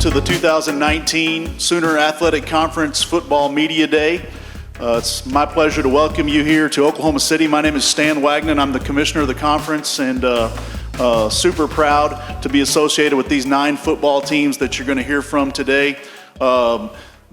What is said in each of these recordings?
to the 2019 Sooner Athletic Conference Football Media Day. It's my pleasure to welcome you here to Oklahoma City. My name is Stan Wagnon. I'm the commissioner of the conference, and super proud to be associated with these 9 football teams that you're going to hear from today.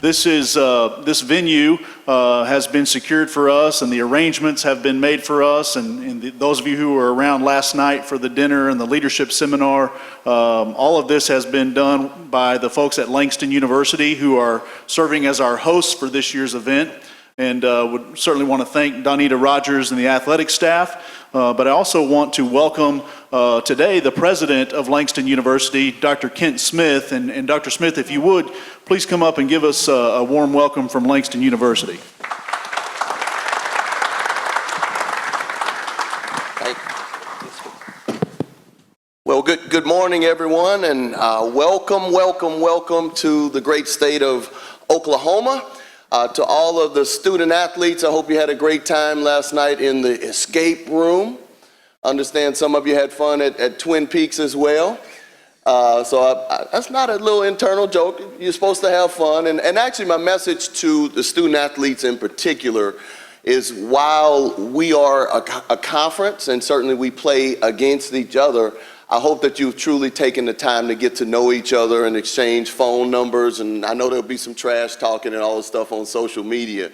This venue has been secured for us, and the arrangements have been made for us. And those of you who were around last night for the dinner and the leadership seminar, all of this has been done by the folks at Langston University, who are serving as our hosts for this year's event. And would certainly want to thank Donita Rogers and the athletic staff. But I also want to welcome today the president of Langston University, Dr. Kent Smith. And Dr. Smith, if you would, please come up and give us a warm welcome from Langston University. Well, good morning, everyone, and welcome to the great state of Oklahoma. To all of the student athletes, I hope you had a great time last night in the escape room. Understand some of you had fun at Twin Peaks as well. That's not a little internal joke. You're supposed to have fun. And actually, my message to the student athletes in particular is, while we are a conference and certainly we play against each other, I hope that you've truly taken the time to get to know each other and exchange phone numbers. And I know there'll be some trash talking and all this stuff on social media.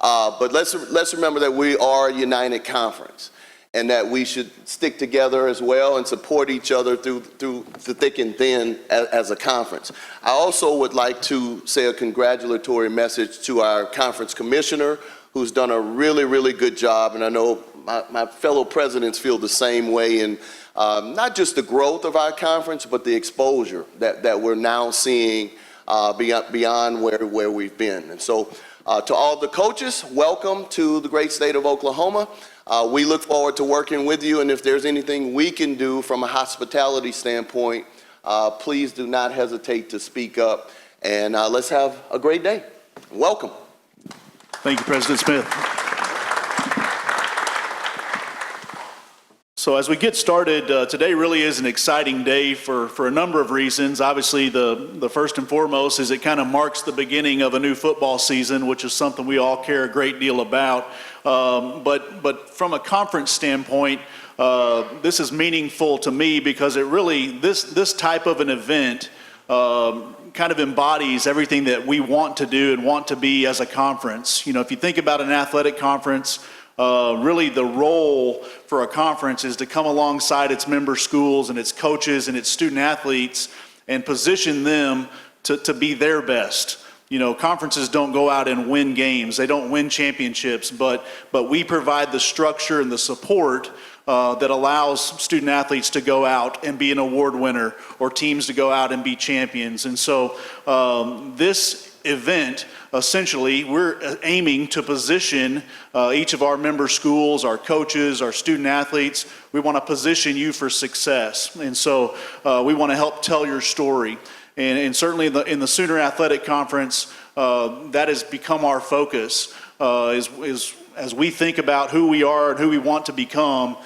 But let's remember that we are a united conference, and that we should stick together as well and support each other through the thick and thin as a conference. I also would like to say a congratulatory message to our conference commissioner, who's done a really good job. And I know my fellow presidents feel the same way, and not just the growth of our conference, but the exposure that we're now seeing beyond where we've been. And so to all the coaches, welcome to the great state of Oklahoma. We look forward to working with you, and if there's anything we can do from a hospitality standpoint, please do not hesitate to speak up, and let's have a great day. Welcome. Thank you, President Smith. So as we get started, today really is an exciting day for a number of reasons. Obviously, the first and foremost is it kind of marks the beginning of a new football season, which is something we all care a great deal about. But from a conference standpoint, this is meaningful to me because it really, this type of an event kind of embodies everything that we want to do and want to be as a conference. You know, if you think about an athletic conference, really the role for a conference is to come alongside its member schools and its coaches and its student athletes and position them to be their best. You know, conferences don't go out and win games. They don't win championships, but we provide the structure and the support that allows student athletes to go out and be an award winner, or teams to go out and be champions. And so this event, essentially, we're aiming to position each of our member schools, our coaches, our student athletes. We want to position you for success. And so we want to help tell your story. And certainly in the Sooner Athletic Conference, that has become our focus. As we think about who we are and who we want to become,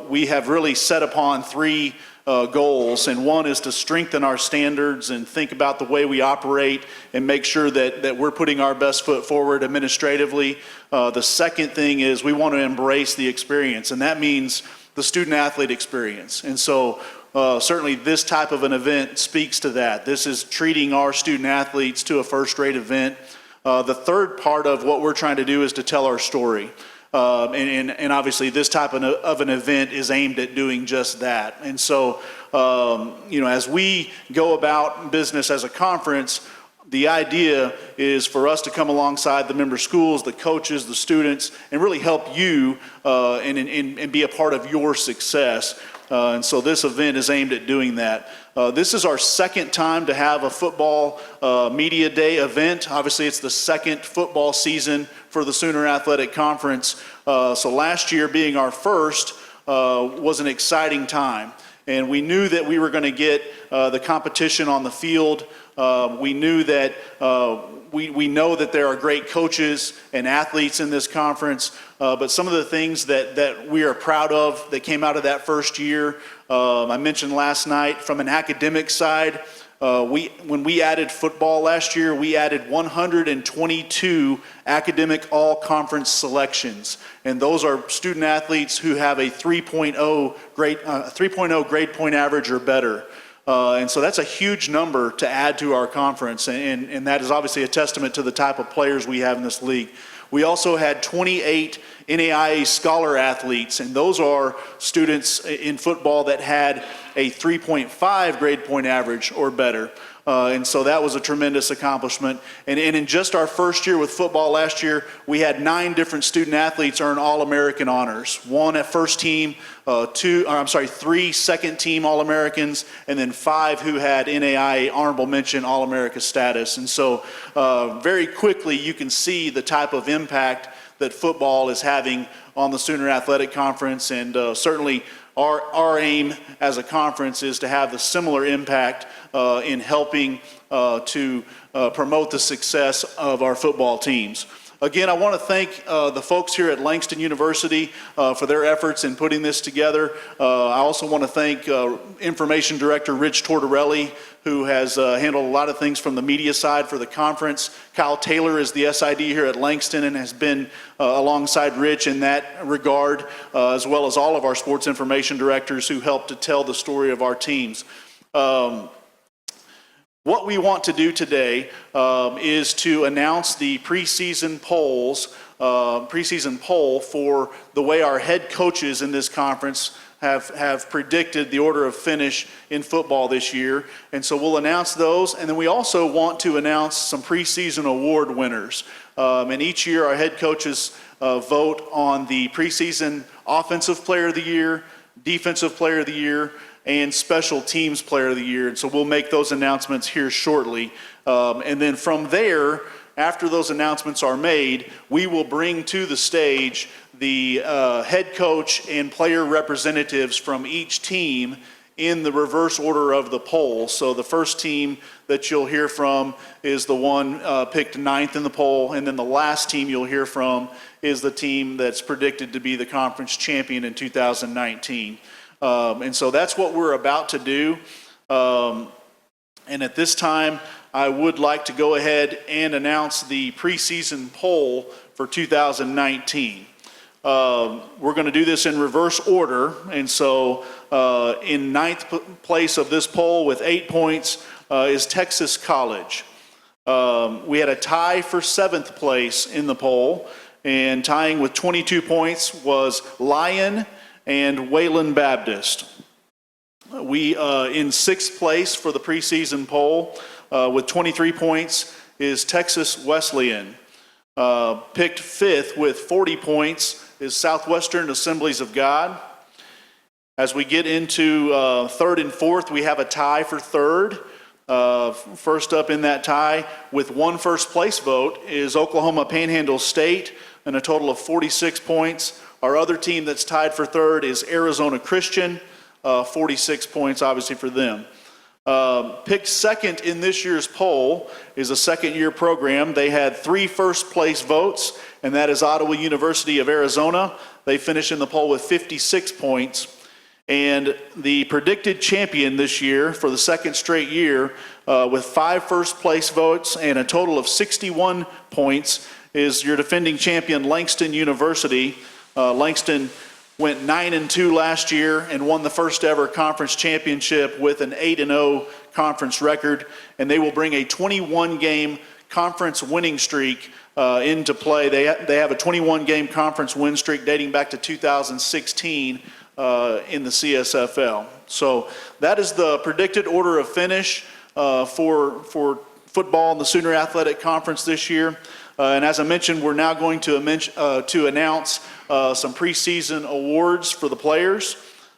we have really set upon 3 goals, and one is to strengthen our standards and think about the way we operate and make sure that we're putting our best foot forward administratively. The second thing is we want to embrace the experience, and that means the student athlete experience. And so certainly this type of an event speaks to that. This is treating our student athletes to a first-rate event. The third part of what we're trying to do is to tell our story. And obviously this type of an event is aimed at doing just that. And so, you know, as we go about business as a conference, the idea is for us to come alongside the member schools, the coaches, the students, and really help you and be a part of your success. And so this event is aimed at doing that. This is our second time to have a football media day event. Obviously, it's the second football season for the Sooner Athletic Conference. So last year being our first was an exciting time. And we knew that we were going to get the competition on the field. We knew that we know that there are great coaches and athletes in this conference, but some of the things that we are proud of that came out of that first year, I mentioned last night, from an academic side, when we added football last year, we added 122 academic all-conference selections, and those are student athletes who have a 3.0 grade point average or better. And so that's a huge number to add to our conference, and that is obviously a testament to the type of players we have in this league. We also had 28 NAIA scholar athletes, and those are students in football that had a 3.5 grade point average or better. And so that was a tremendous accomplishment. And in just our first year with football last year, we had 9 different student athletes earn All-American honors. 1 at first team, 3 second team All-Americans, and then 5 who had NAIA honorable mention All-America status. And so very quickly you can see the type of impact that football is having on the Sooner Athletic Conference, and certainly our aim as a conference is to have the similar impact in helping to promote the success of our football teams. Again, I want to thank the folks here at Langston University for their efforts in putting this together. I also want to thank Information Director Rich Tortorelli, who has handled a lot of things from the media side for the conference. Kyle Taylor is the SID here at Langston and has been alongside Rich in that regard, as well as all of our sports information directors who helped to tell the story of our teams. What we want to do today is to announce the preseason poll for the way our head coaches in this conference have predicted the order of finish in football this year. And so we'll announce those, and then we also want to announce some preseason award winners. And each year our head coaches vote on the preseason offensive player of the year, defensive player of the year, and special teams player of the year. And so we'll make those announcements here shortly. And then from there, after those announcements are made, we will bring to the stage the head coach and player representatives from each team in the reverse order of the poll. So the first team that you'll hear from is the one picked 9th in the poll, and then the last team you'll hear from is the team that's predicted to be the conference champion in 2019. And so that's what we're about to do. And at this time, I would like to go ahead and announce the preseason poll for 2019. We're going to do this in reverse order. And so in 9th place of this poll with 8 points is Texas College. We had a tie for 7th place in the poll, and tying with 22 points was Lyon and Wayland Baptist. We in 6th place for the preseason poll with 23 points is Texas Wesleyan. Picked 5th with 40 points is Southwestern Assemblies of God. As we get into 3rd and 4th, we have a tie for 3rd. First up in that tie with 1 first place vote is Oklahoma Panhandle State, and a total of 46 points. Our other team that's tied for 3rd is Arizona Christian, 46 points obviously for them. Picked 2nd in this year's poll is a second-year program. They had 3 first-place votes, and that is Ottawa University of Arizona. They finished in the poll with 56 points. And the predicted champion this year for the second straight year with 5 first-place votes and a total of 61 points is your defending champion, Langston University. Langston went 9-2 last year and won the first ever conference championship with an 8-0 conference record, and they will bring a 21-game conference winning streak into play. They have a 21-game conference win streak dating back to 2016 in the CSFL. So that is the predicted order of finish for football in the Sooner Athletic Conference this year. And as I mentioned, we're now going to announce some preseason awards for the players.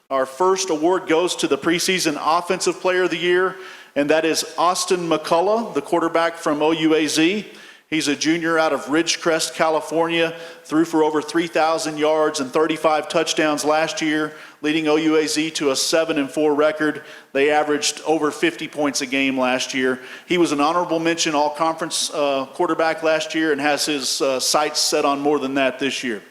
Our first award goes to the preseason Offensive Player of the Year, and that is Austin McCullough, the quarterback from OUAZ. He's a junior out of Ridgecrest, California, threw for over 3,000 yards and 35 touchdowns last year, leading OUAZ to a 7-4 record. They averaged over 50 points a game last year. He was an honorable mention all-conference quarterback last year and has his sights set on more than that this year.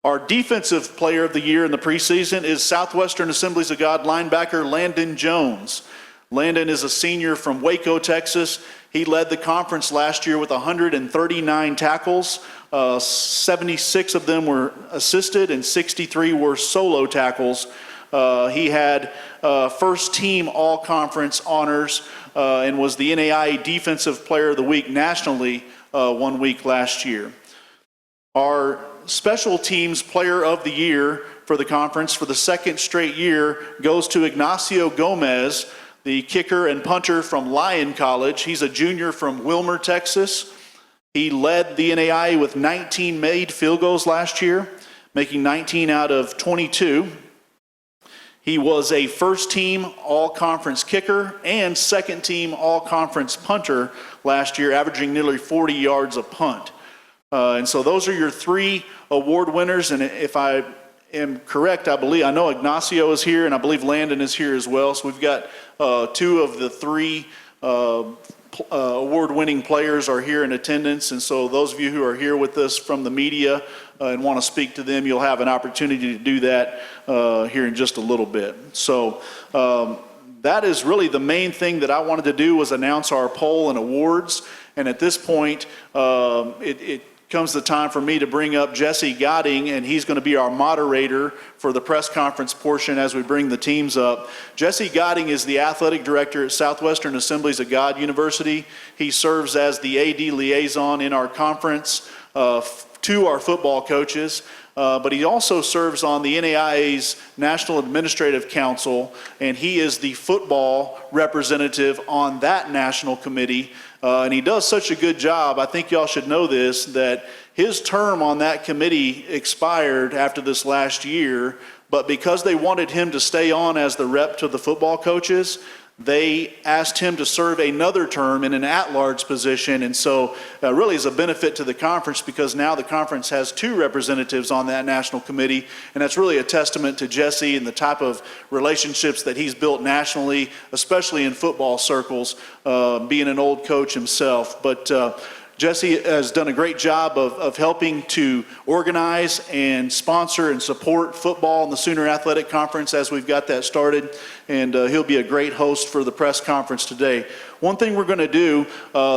Our Defensive Player of the Year in the preseason is Southwestern Assemblies of God linebacker Landon Jones. Landon is a senior from Waco, Texas. He led the conference last year with 139 tackles. 76 of them were assisted and 63 were solo tackles. He had first team all-conference honors and was the NAIA Defensive Player of the Week nationally 1 week last year. Our Special Teams Player of the Year for the conference for the second straight year goes to Ignacio Gomez, the kicker and punter from Lyon College. He's a junior from Wilmer, Texas. He led the NAIA with 19 made field goals last year, making 19 out of 22. He was a first-team all-conference kicker and second-team all-conference punter last year, averaging nearly 40 yards a punt. And so those are your three award winners. And if I am correct, I know Ignacio is here, and I believe Landon is here as well. So we've got two of the three award-winning players are here in attendance. And so those of you who are here with us from the media and want to speak to them, you'll have an opportunity to do that here in just a little bit. So that is really the main thing that I wanted to do, was announce our poll and awards. And at this point, it comes the time for me to bring up Jesse Gotting, and he's going to be our moderator for the press conference portion as we bring the teams up. Jesse Gotting is the athletic director at Southwestern Assemblies of God University. He serves as the AD liaison in our conference to our football coaches. But he also serves on the NAIA's National Administrative Council, and he is the football representative on that national committee. And he does such a good job, I think y'all should know this, that his term on that committee expired after this last year, but because they wanted him to stay on as the rep to the football coaches, they asked him to serve another term in an at-large position. And so really is a benefit to the conference, because now the conference has two representatives on that national committee. And that's really a testament to Jesse and the type of relationships that he's built nationally, especially in football circles, being an old coach himself. But Jesse has done a great job of helping to organize and sponsor and support football in the Sooner Athletic Conference as we've got that started, and he'll be a great host for the press conference today. One thing we're going to do,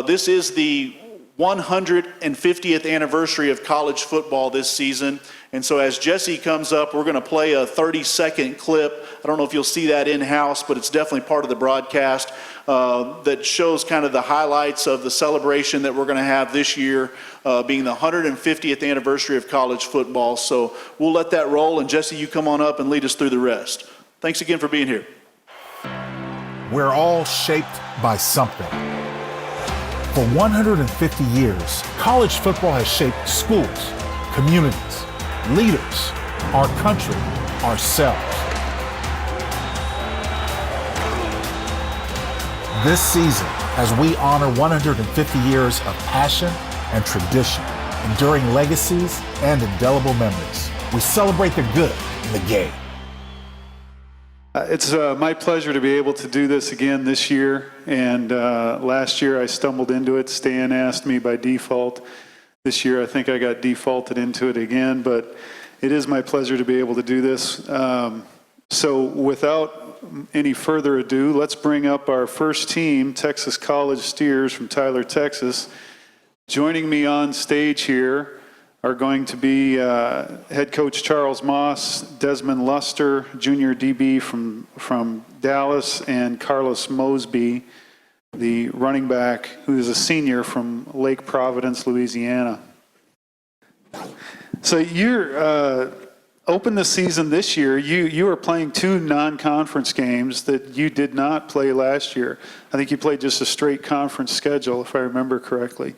this is the 150th anniversary of college football this season, and so as Jesse comes up, we're going to play a 30-second clip. I don't know if you'll see that in-house, but it's definitely part of the broadcast that shows kind of the highlights of the celebration that we're going to have this year, being the 150th anniversary of college football. So we'll let that roll, and Jesse, you come on up and lead us through the rest. Thanks again for being here. We're all shaped by something. For 150 years, college football has shaped schools, communities, leaders, our country, ourselves. This season, as we honor 150 years of passion and tradition, enduring legacies and indelible memories, we celebrate the good in the game. It's my pleasure to be able to do this again this year, and last year I stumbled into it. Stan asked me by default. This year I think I got defaulted into it again, but it is my pleasure to be able to do this. So without any further ado, let's bring up our first team, Texas College Steers from Tyler, Texas. Joining me on stage here are going to be head coach Charles Moss, Desmond Luster, junior DB from Dallas, and Carlos Mosby, the running back who is a senior from Lake Providence, Louisiana. So you're open the season this year. You are playing two non-conference games that you did not play last year. I think you played just a straight conference schedule, if I remember correctly.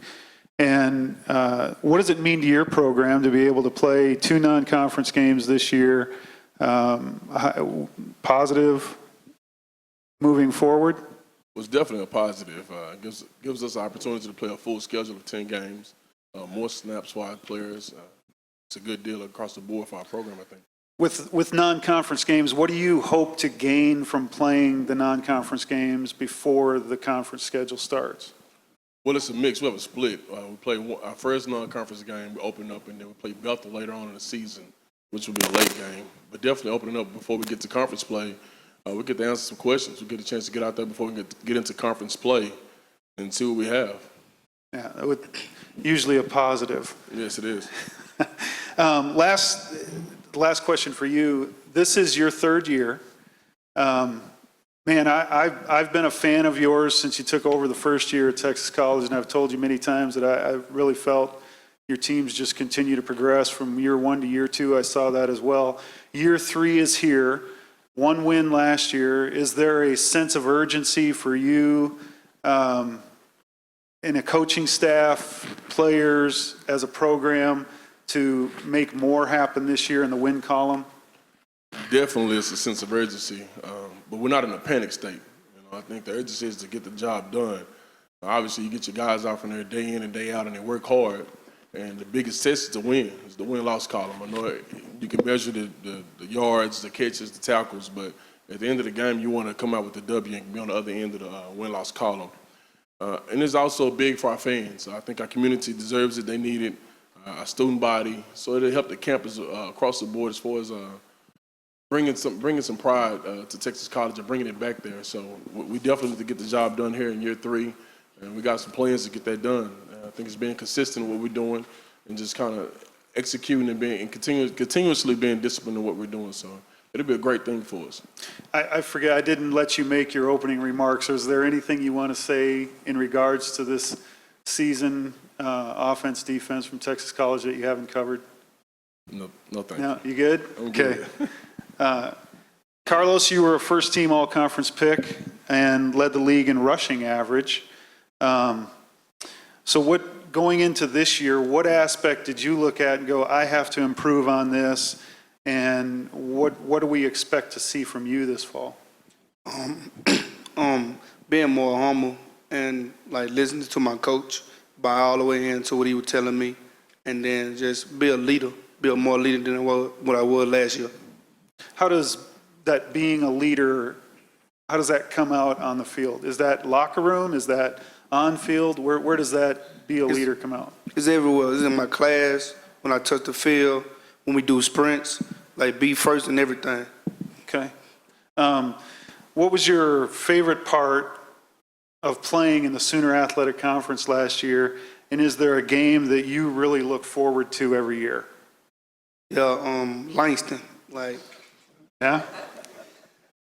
And what does it mean to your program to be able to play two non-conference games this year? Positive moving forward? It was definitely a positive. Gives us an opportunity to play a full schedule of 10 games, more snaps for our players. It's a good deal across the board for our program, I think. With non-conference games, what do you hope to gain from playing the non-conference games before the conference schedule starts? Well, it's a mix. We have a split. We play our first non-conference game, we open up, and then we play Bethel later on in the season, which will be a late game. But definitely opening up before we get to conference play, we get to answer some questions. We get a chance to get out there before we get into conference play and see what we have. Yeah, that would usually a positive. Yes, it is. Last question for you. This is your third year. Man, I've been a fan of yours since you took over the first year at Texas College, and I've told you many times that I really felt your teams just continue to progress from year one to year two. I saw that as well. Year three is here. 1 win last year. Is there a sense of urgency for you in a coaching staff, players, as a program to make more happen this year in the win column? Definitely, it's a sense of urgency, but we're not in a panic state. You know, I think the urgency is to get the job done. Obviously, you get your guys out from there day in and day out, and they work hard. And the biggest test is to win. It's the win-loss column. I know you can measure the yards, the catches, the tackles, but at the end of the game, you want to come out with the W and be on the other end of the win-loss column. And it's also big for our fans. I think our community deserves it. They need it. Our student body. So it'll help the campus across the board as far as bringing some pride to Texas College and bringing it back there. So we definitely need to get the job done here in year three, and we got some plans to get that done. I think it's being consistent in what we're doing and just kind of executing and continuously being disciplined in what we're doing. So it'll be a great thing for us. I forget, I didn't let you make your opening remarks. Is there anything you want to say in regards to this season, offense, defense from Texas College that you haven't covered? No, thank No, you good? I'm Okay. good. Carlos, you were a first-team all-conference pick and led the league in rushing average. So going into this year, what aspect did you look at and go, I have to improve on this, and what do we expect to see from you this fall? Being more humble and like listening to my coach, buy all the way into what he was telling me, and then just be a leader, be a more leader than what I was last year. How does that being a leader, how does that come out on the field? Is that locker room? Is that on field? Where does that be a leader come out? It's everywhere. It's in my class, when I touch the field, when we do sprints, like be first in everything. Okay. What was your favorite part of playing in the Sooner Athletic Conference last year? And is there a game that you really look forward to every year? Yeah, Langston. Yeah?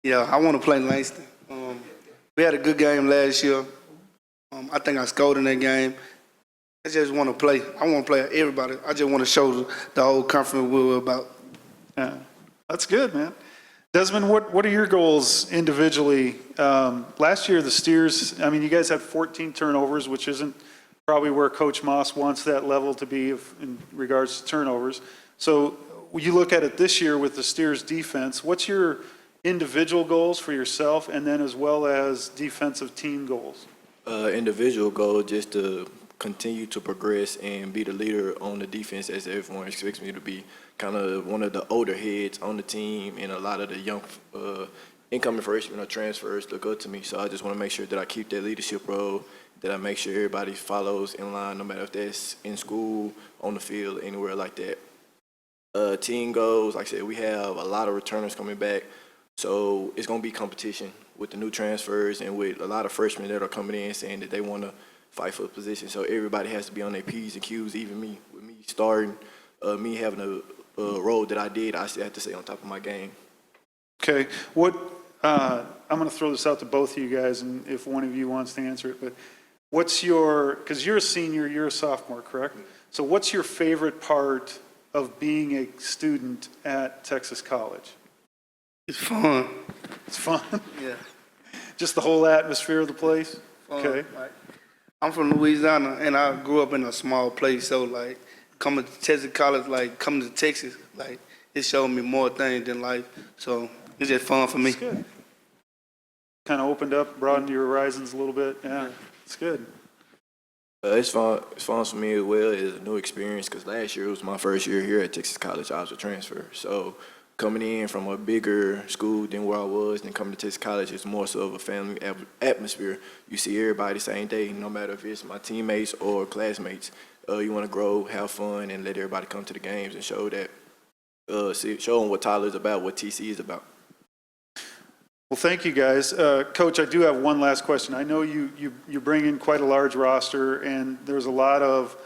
Yeah, I want to play Langston. We had a good game last year. I think I scored in that game. I just want to play. I want to play everybody. I just want to show the whole conference what we're about. Yeah. That's good, man. Desmond, what are your goals individually? Last year, the Steers, I mean, you guys had 14 turnovers, which isn't probably where Coach Moss wants that level to be in regards to turnovers. So when you look at it this year with the Steers defense, what's your individual goals for yourself and then as well as defensive team goals? Individual goal just to continue to progress and be the leader on the defense as everyone expects me to be. Kind of one of the older heads on the team, and a lot of the young incoming freshmen or transfers look up to me. So I just want to make sure that I keep that leadership role, that I make sure everybody follows in line, no matter if that's in school, on the field, anywhere like that. Team goals, like I said, we have a lot of returners coming back. So it's going to be competition with the new transfers and with a lot of freshmen that are coming in saying that they want to fight for a position. So everybody has to be on their P's and Q's, even me. With me starting, me having a role that I did, I still have to stay on top of my game. Okay. I'm going to throw this out to both of you guys, and if one of you wants to answer it, but what's because you're a senior, you're a sophomore, correct? So what's your favorite part of being a student at Texas College? It's fun. It's fun? Yeah. Just the whole atmosphere of the place? Fun. Okay. I'm from Louisiana, and I grew up in a small place, so coming to Texas College, coming to Texas, it showed me more things than life. So it's just fun for me. It's good. Kind of opened up, broadened your horizons a little bit. Yeah, it's good. It's fun for me as well. It's a new experience because last year was my first year here at Texas College. I was a transfer. So coming in from a bigger school than where I was and coming to Texas College is more so of a family atmosphere. You see everybody the same day, no matter if it's my teammates or classmates. You want to grow, have fun, and let everybody come to the games and show that, show them what Tyler's about, what TC is about. Well, thank you, guys. Coach, I do have one last question. I know you bring in quite a large roster, and there's a lot of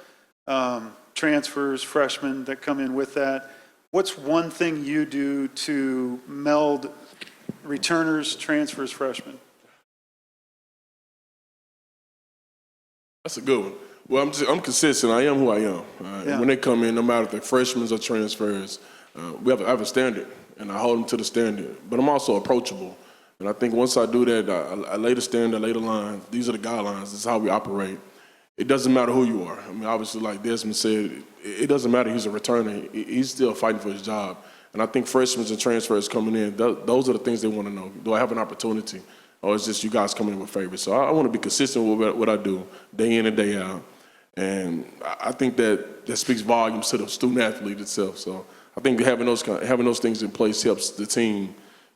transfers, freshmen that come in with that. What's one thing you do to meld returners, transfers, freshmen? That's a good one. Well, I'm consistent. I am who I am. Yeah. When they come in, no matter if they're freshmen or transfers, I have a standard, and I hold them to the standard. But I'm also approachable. And I think once I do that, I lay the standard, I lay the line. These are the guidelines. This is how we operate. It doesn't matter who you are. I mean, obviously, like Desmond said, it doesn't matter he's a returner. He's still fighting for his job. And I think freshmen and transfers coming in, those are the things they want to know. Do I have an opportunity? Or is just you guys coming in with favorites? So I want to be consistent with what I do day in and day out. And I think that speaks volumes to the student athlete itself. So I think having those things in place helps the team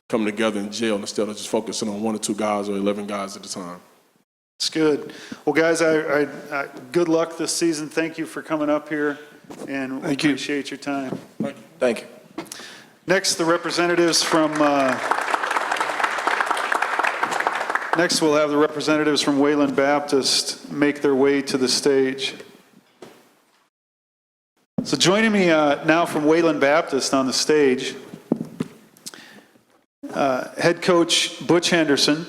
come together and gel instead of just focusing on 1 or 2 guys or 11 guys at a time. It's good. Well, guys, I good luck this season. Thank you for coming up here, and we appreciate your time. Thank you. Next, the representatives from next we'll have the representatives from Wayland Baptist make their way to the stage. So joining me now from Wayland Baptist on the stage, head coach Butch Henderson,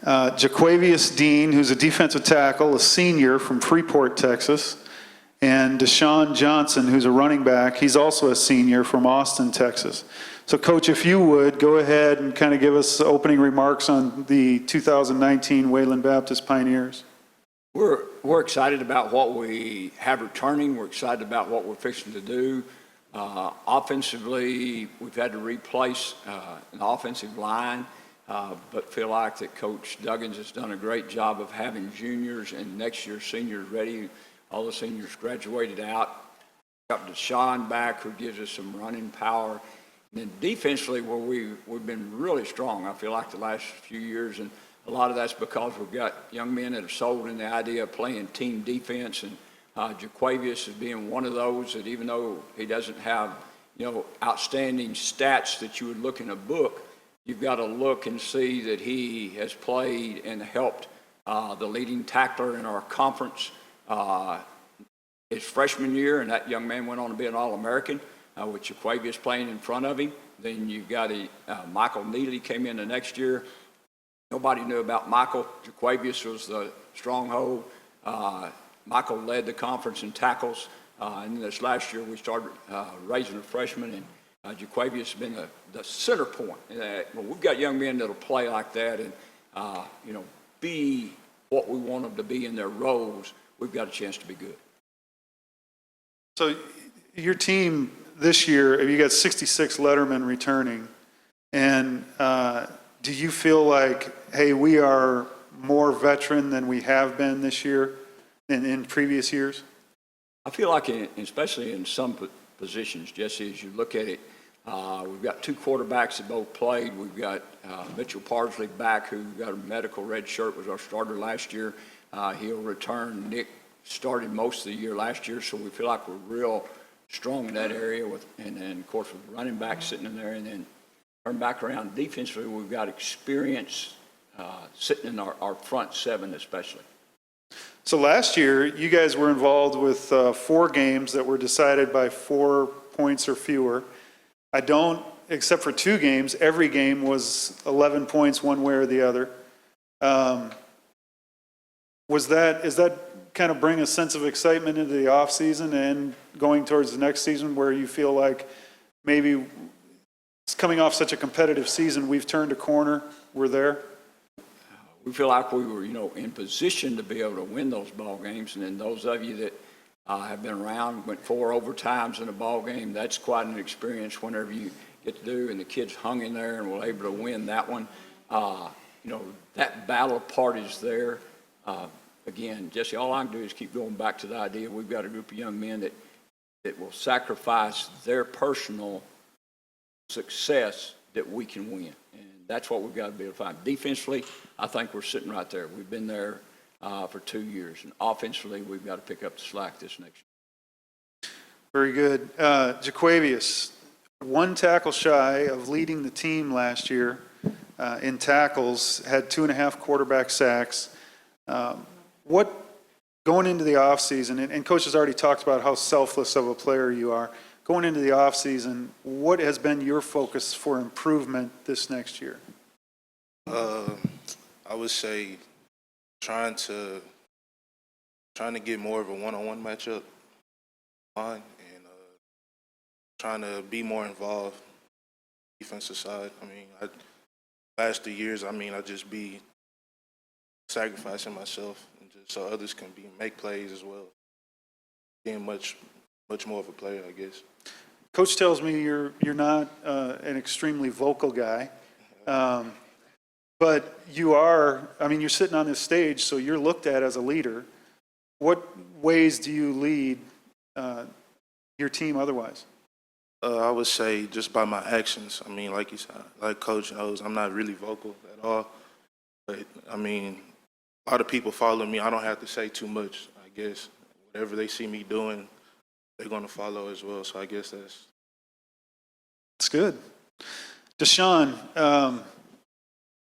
Jaquavius Dean, who's a defensive tackle, a senior from Freeport, Texas, and Deshaun Johnson, who's a running back. He's also a senior from Austin, Texas. So, Coach, if you would, go ahead and kind of give us opening remarks on the 2019 Wayland Baptist Pioneers. We're excited about what we have returning. We're excited about what we're fixing to do. Offensively, we've had to replace an offensive line, but feel like that Coach Duggins has done a great job of having juniors and next year's seniors ready. All the seniors graduated out. Got Deshaun back, who gives us some running power. And then defensively, where we've been really strong, I feel like the last few years, and a lot of that's because we've got young men that have sold in the idea of playing team defense, and Jaquavius is being one of those that even though he doesn't have, outstanding stats that you would look in a book, you've got to look and see that he has played and helped the leading tackler in our conference his freshman year, and that young man went on to be an All-American, with Jaquavius playing in front of him. Then you've got Michael Neely came in the next year. Nobody knew about Michael. Jaquavius was the stronghold. Michael led the conference in tackles. And this last year we started raising a freshman, and Jaquavius has been the center point. Well, we've got young men that'll play like that and, be what we want them to be in their roles. We've got a chance to be good. So your team this year, you got 66 lettermen returning, and do you feel like, hey, we are more veteran than we have been this year in previous years? I feel like, especially in some positions, Jesse, as you look at it, we've got 2 quarterbacks that both played. We've got Mitchell Parsley back, who got a medical red shirt, was our starter last year. He'll return. Nick started most of the year last year, so we feel like we're real strong in that area. And then, of course, with running back sitting in there, and then turn back around defensively, we've got experience sitting in our front 7 especially. So last year, you guys were involved with 4 games that were decided by 4 points or fewer. Except for 2 games, every game was 11 points one way or the other. Is that kind of bring a sense of excitement into the off season and going towards the next season, where you feel like maybe it's coming off such a competitive season, we've turned a corner, we're there? We feel like we were, in position to be able to win those ball games. And then those of you that have been around, went 4 overtimes in a ball game, that's quite an experience whenever you get to do, and the kids hung in there and were able to win that one. That battle part is there. Again, Jesse, all I can do is keep going back to the idea we've got a group of young men that will sacrifice their personal success that we can win. And that's what we've got to be able to find. Defensively, I think we're sitting right there. We've been there for 2 years. And offensively, we've got to pick up the slack this next year. Very good. Jaquavius, 1 tackle shy of leading the team last year. in tackles, had 2.5 quarterback sacks. Going into the offseason, and Coach has already talked about how selfless of a player you are. Going into the offseason, what has been your focus for improvement this next year? I would say trying to get more of a one-on-one matchup on, and trying to be more involved defensive side. I mean, last 2 years, I just be sacrificing myself and just so others can make plays as well. Being much more of a player, I guess. Coach tells me you're not an extremely vocal guy, but you are. I mean, you're sitting on this stage, so you're looked at as a leader. What ways do you lead your team otherwise? I would say just by my actions. I mean, like you said, like Coach knows, I'm not really vocal at all. But I mean, a lot of people follow me. I don't have to say too much. I guess whatever they see me doing, they're going to follow as well. So I guess that's good. Deshaun,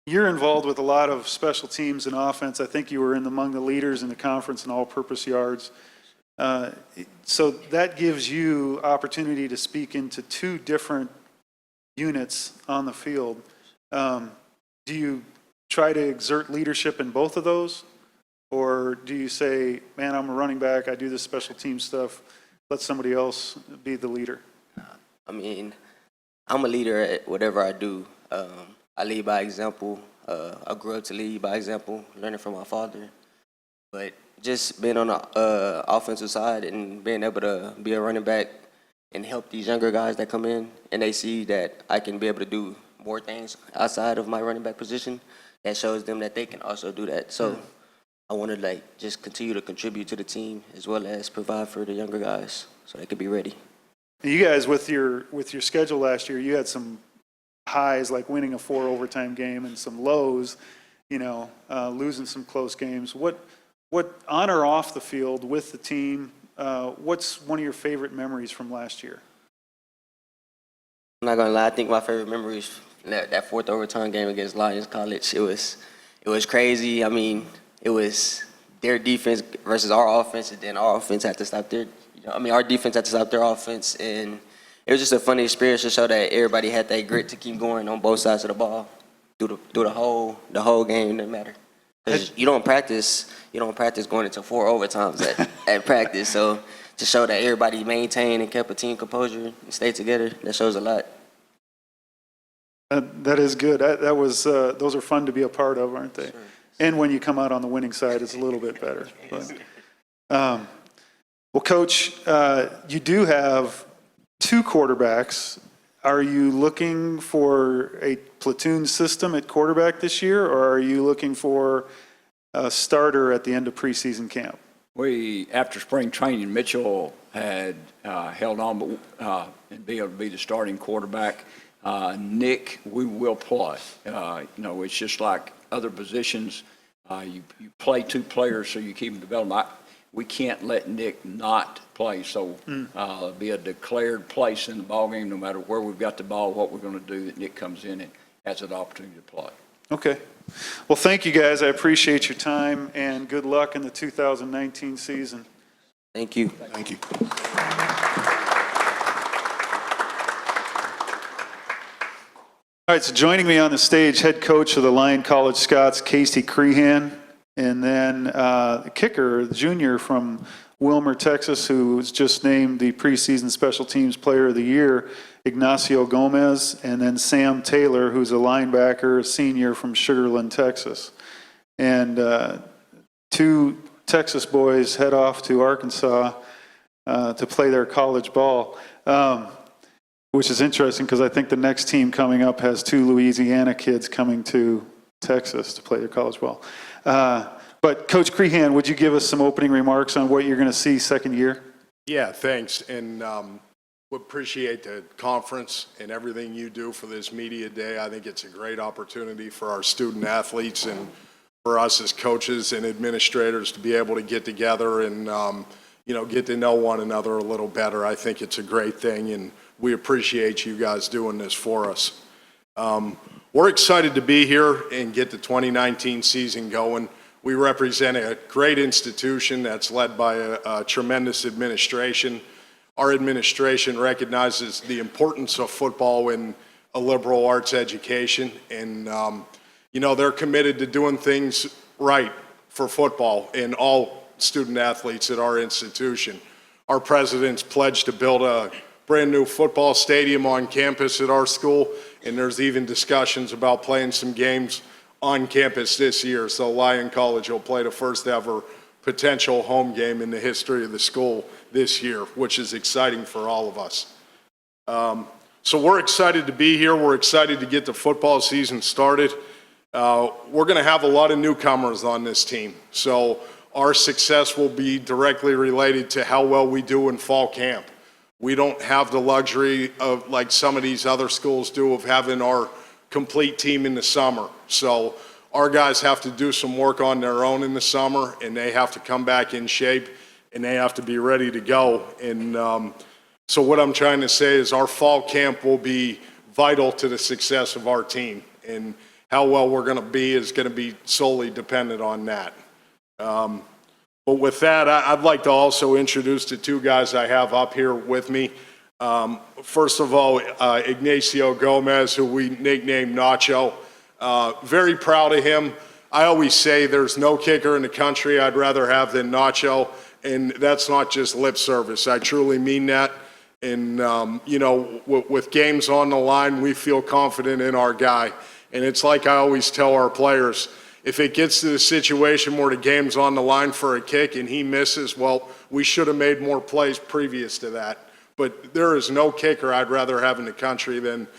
you're involved with a lot of special teams and offense. I think you were among the leaders in the conference in all-purpose yards. So that gives you opportunity to speak into 2 different units on the field. Do you try to exert leadership in both of those? Or do you say, man, I'm a running back, I do this special team stuff, let somebody else be the leader? I mean, I'm a leader at whatever I do. I lead by example. I grew up to lead by example, learning from my father. But just being on the offensive side and being able to be a running back and help these younger guys that come in and they see that I can be able to do more things outside of my running back position, that shows them that they can also do that. So I want to just continue to contribute to the team as well as provide for the younger guys so they could be ready. You guys, with your schedule last year, you had some highs like winning a 4 overtime game and some lows, losing some close games. What on or off the field with the team, what's one of your favorite memories from last year? I'm not gonna lie, I think my favorite memory is that 4th overtime game against Lions College. It was crazy. I mean, it was their defense versus our offense, and then our offense had to stop our defense had to stop their offense, and it was just a funny experience to show that everybody had that grit to keep going on both sides of the ball through the whole game. It didn't matter. Because you don't practice going into 4 overtimes at practice. So to show that everybody maintained and kept a team composure and stayed together, that shows a lot. That is good. That was those are fun to be a part of, aren't they? Sure. And when you come out on the winning side, it's a little bit better. But, well, Coach, you do have 2 quarterbacks. Are you looking for a platoon system at quarterback this year, or are you looking for a starter at the end of preseason camp? After spring training, Mitchell had held on and be able to be the starting quarterback. Nick, we will play. It's just like other positions. You play 2 players, so you keep them developing. We can't let Nick not play, so be a declared place in the ballgame, no matter where we've got the ball, what we're going to do, that Nick comes in and has an opportunity to play. Okay. Well, thank you, guys. I appreciate your time, and good luck in the 2019 season. Thank you. Thank you. All right, so joining me on the stage, head coach of the Lyon College Scots, Casey Crehan, and then the kicker, the junior from Wilmer, Texas, who was just named the preseason special teams player of the year, Ignacio Gomez, and then Sam Taylor, who's a linebacker, a senior from Sugar Land, Texas. And 2 Texas boys head off to Arkansas to play their college ball, which is interesting because I think the next team coming up has 2 Louisiana kids coming to Texas to play their college ball. But Coach Crehan, would you give us some opening remarks on what you're going to see second year? Yeah, thanks. And we appreciate the conference and everything you do for this media day. I think it's a great opportunity for our student athletes and for us as coaches and administrators to be able to get together and, get to know one another a little better. I think it's a great thing, and we appreciate you guys doing this for us. What we're excited to be here and get the 2019 season going. We represent a great institution that's led by a tremendous administration. Our administration recognizes the importance of football in a liberal arts education, and they're committed to doing things right for football and all student athletes at our institution. Our president's pledged to build a brand new football stadium on campus at our school, and there's even discussions about playing some games on campus this year. So Lyon College will play the first ever potential home game in the history of the school this year, which is exciting for all of us. So we're excited to be here. We're excited to get the football season started. We're going to have a lot of newcomers on this team. So our success will be directly related to how well we do in fall camp. We don't have the luxury of, like some of these other schools do, of having our complete team in the summer. So our guys have to do some work on their own in the summer, and they have to come back in shape, and they have to be ready to go. And so what I'm trying to say is our fall camp will be vital to the success of our team, and how well we're going to be is going to be solely dependent on that. But with that, I'd like to also introduce the two guys I have up here with me. First of all, Ignacio Gomez, who we nicknamed Nacho. Very proud of him. I always say there's no kicker in the country I'd rather have than Nacho, and that's not just lip service. I truly mean that. And, with games on the line, we feel confident in our guy. And it's like I always tell our players, if it gets to the situation where the game's on the line for a kick and he misses, well, we should have made more plays previous to that. But there is no kicker I'd rather have in the country than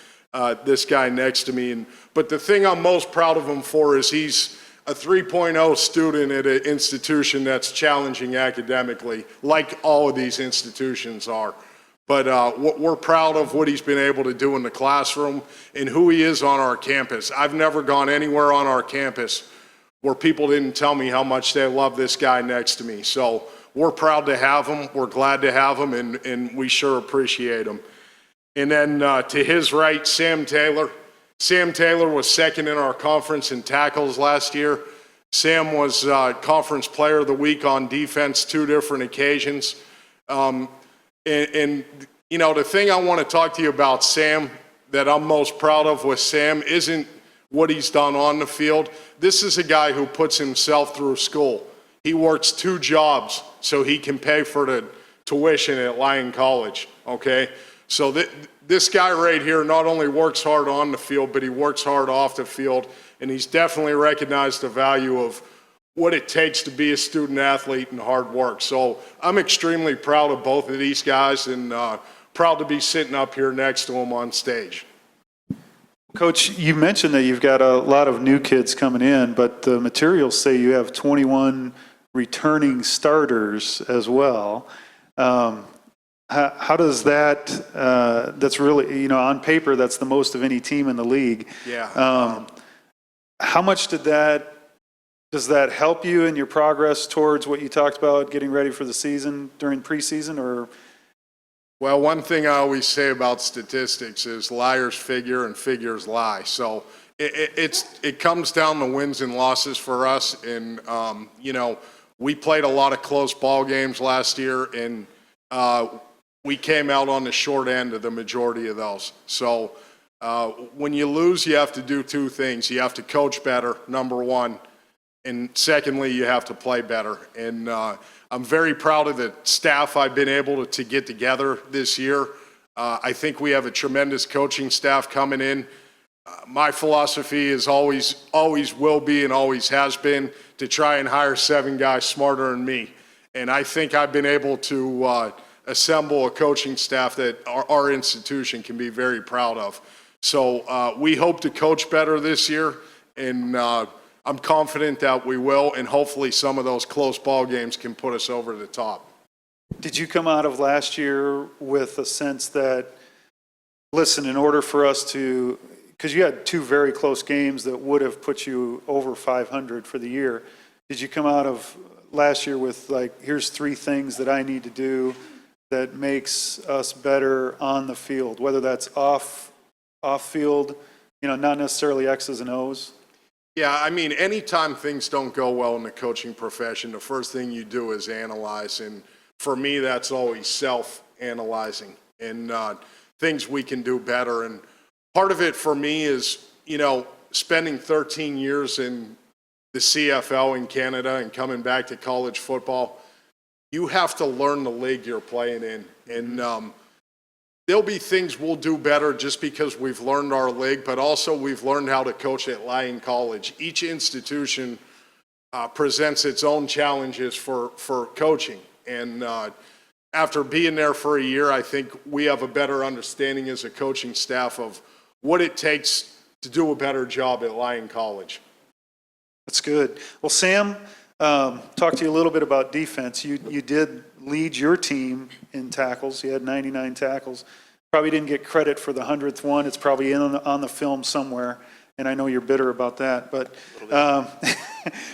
this guy next to me. But the thing I'm most proud of him for is he's a 3.0 student at an institution that's challenging academically, like all of these institutions are. But we're proud of what he's been able to do in the classroom and who he is on our campus. I've never gone anywhere on our campus where people didn't tell me how much they love this guy next to me. So we're proud to have him. We're glad to have him, and we sure appreciate him. And then to his right, Sam Taylor. Sam Taylor was second in our conference in tackles last year. Sam was Conference Player of the Week on defense 2 different occasions. And the thing I want to talk to you about Sam, that I'm most proud of with Sam, isn't what he's done on the field. This is a guy who puts himself through school. He works 2 jobs so he can pay for the tuition at Lyon College, okay? So this guy right here not only works hard on the field, but he works hard off the field, and he's definitely recognized the value of what it takes to be a student athlete and hard work. So I'm extremely proud of both of these guys, and proud to be sitting up here next to them on stage. Coach, you mentioned that you've got a lot of new kids coming in, but the materials say you have 21 returning starters as well. How does that, that's really, on paper, that's the most of any team in the league. Yeah. How much does that help you in your progress towards what you talked about, getting ready for the season during preseason, or? Well, one thing I always say about statistics is liars figure and figures lie. So it comes down to wins and losses for us. And, we played a lot of close ball games last year, and we came out on the short end of the majority of those. So when you lose, you have to do 2 things. You have to coach better, number 1. And secondly, you have to play better. And I'm very proud of the staff I've been able to get together this year. I think we have a tremendous coaching staff coming in. My philosophy is always will be and always has been to try and hire 7 guys smarter than me. And I think I've been able to assemble a coaching staff that our institution can be very proud of. So we hope to coach better this year, and I'm confident that we will, and hopefully some of those close ball games can put us over the top. Did you come out of last year with a sense that, listen, in order for us to, because you had 2 very close games that would have put you over 500 for the year, did you come out of last year with, like, here's 3 things that I need to do that makes us better on the field, whether that's off field not necessarily X's and O's? Yeah, I mean, anytime things don't go well in the coaching profession, the first thing you do is analyze. And for me, that's always self-analyzing and things we can do better. And part of it for me is, spending 13 years in the CFL in Canada and coming back to college football, you have to learn the league you're playing in. And there'll be things we'll do better just because we've learned our league, but also we've learned how to coach at Lyon College. Each institution presents its own challenges for coaching. And after being there for a year, I think we have a better understanding as a coaching staff of what it takes to do a better job at Lyon College. That's good. Well, Sam, talk to you a little bit about defense. You did lead your team in tackles. You had 99 tackles. Probably didn't get credit for the 100th one. It's probably on the film somewhere, and I know you're bitter about that. But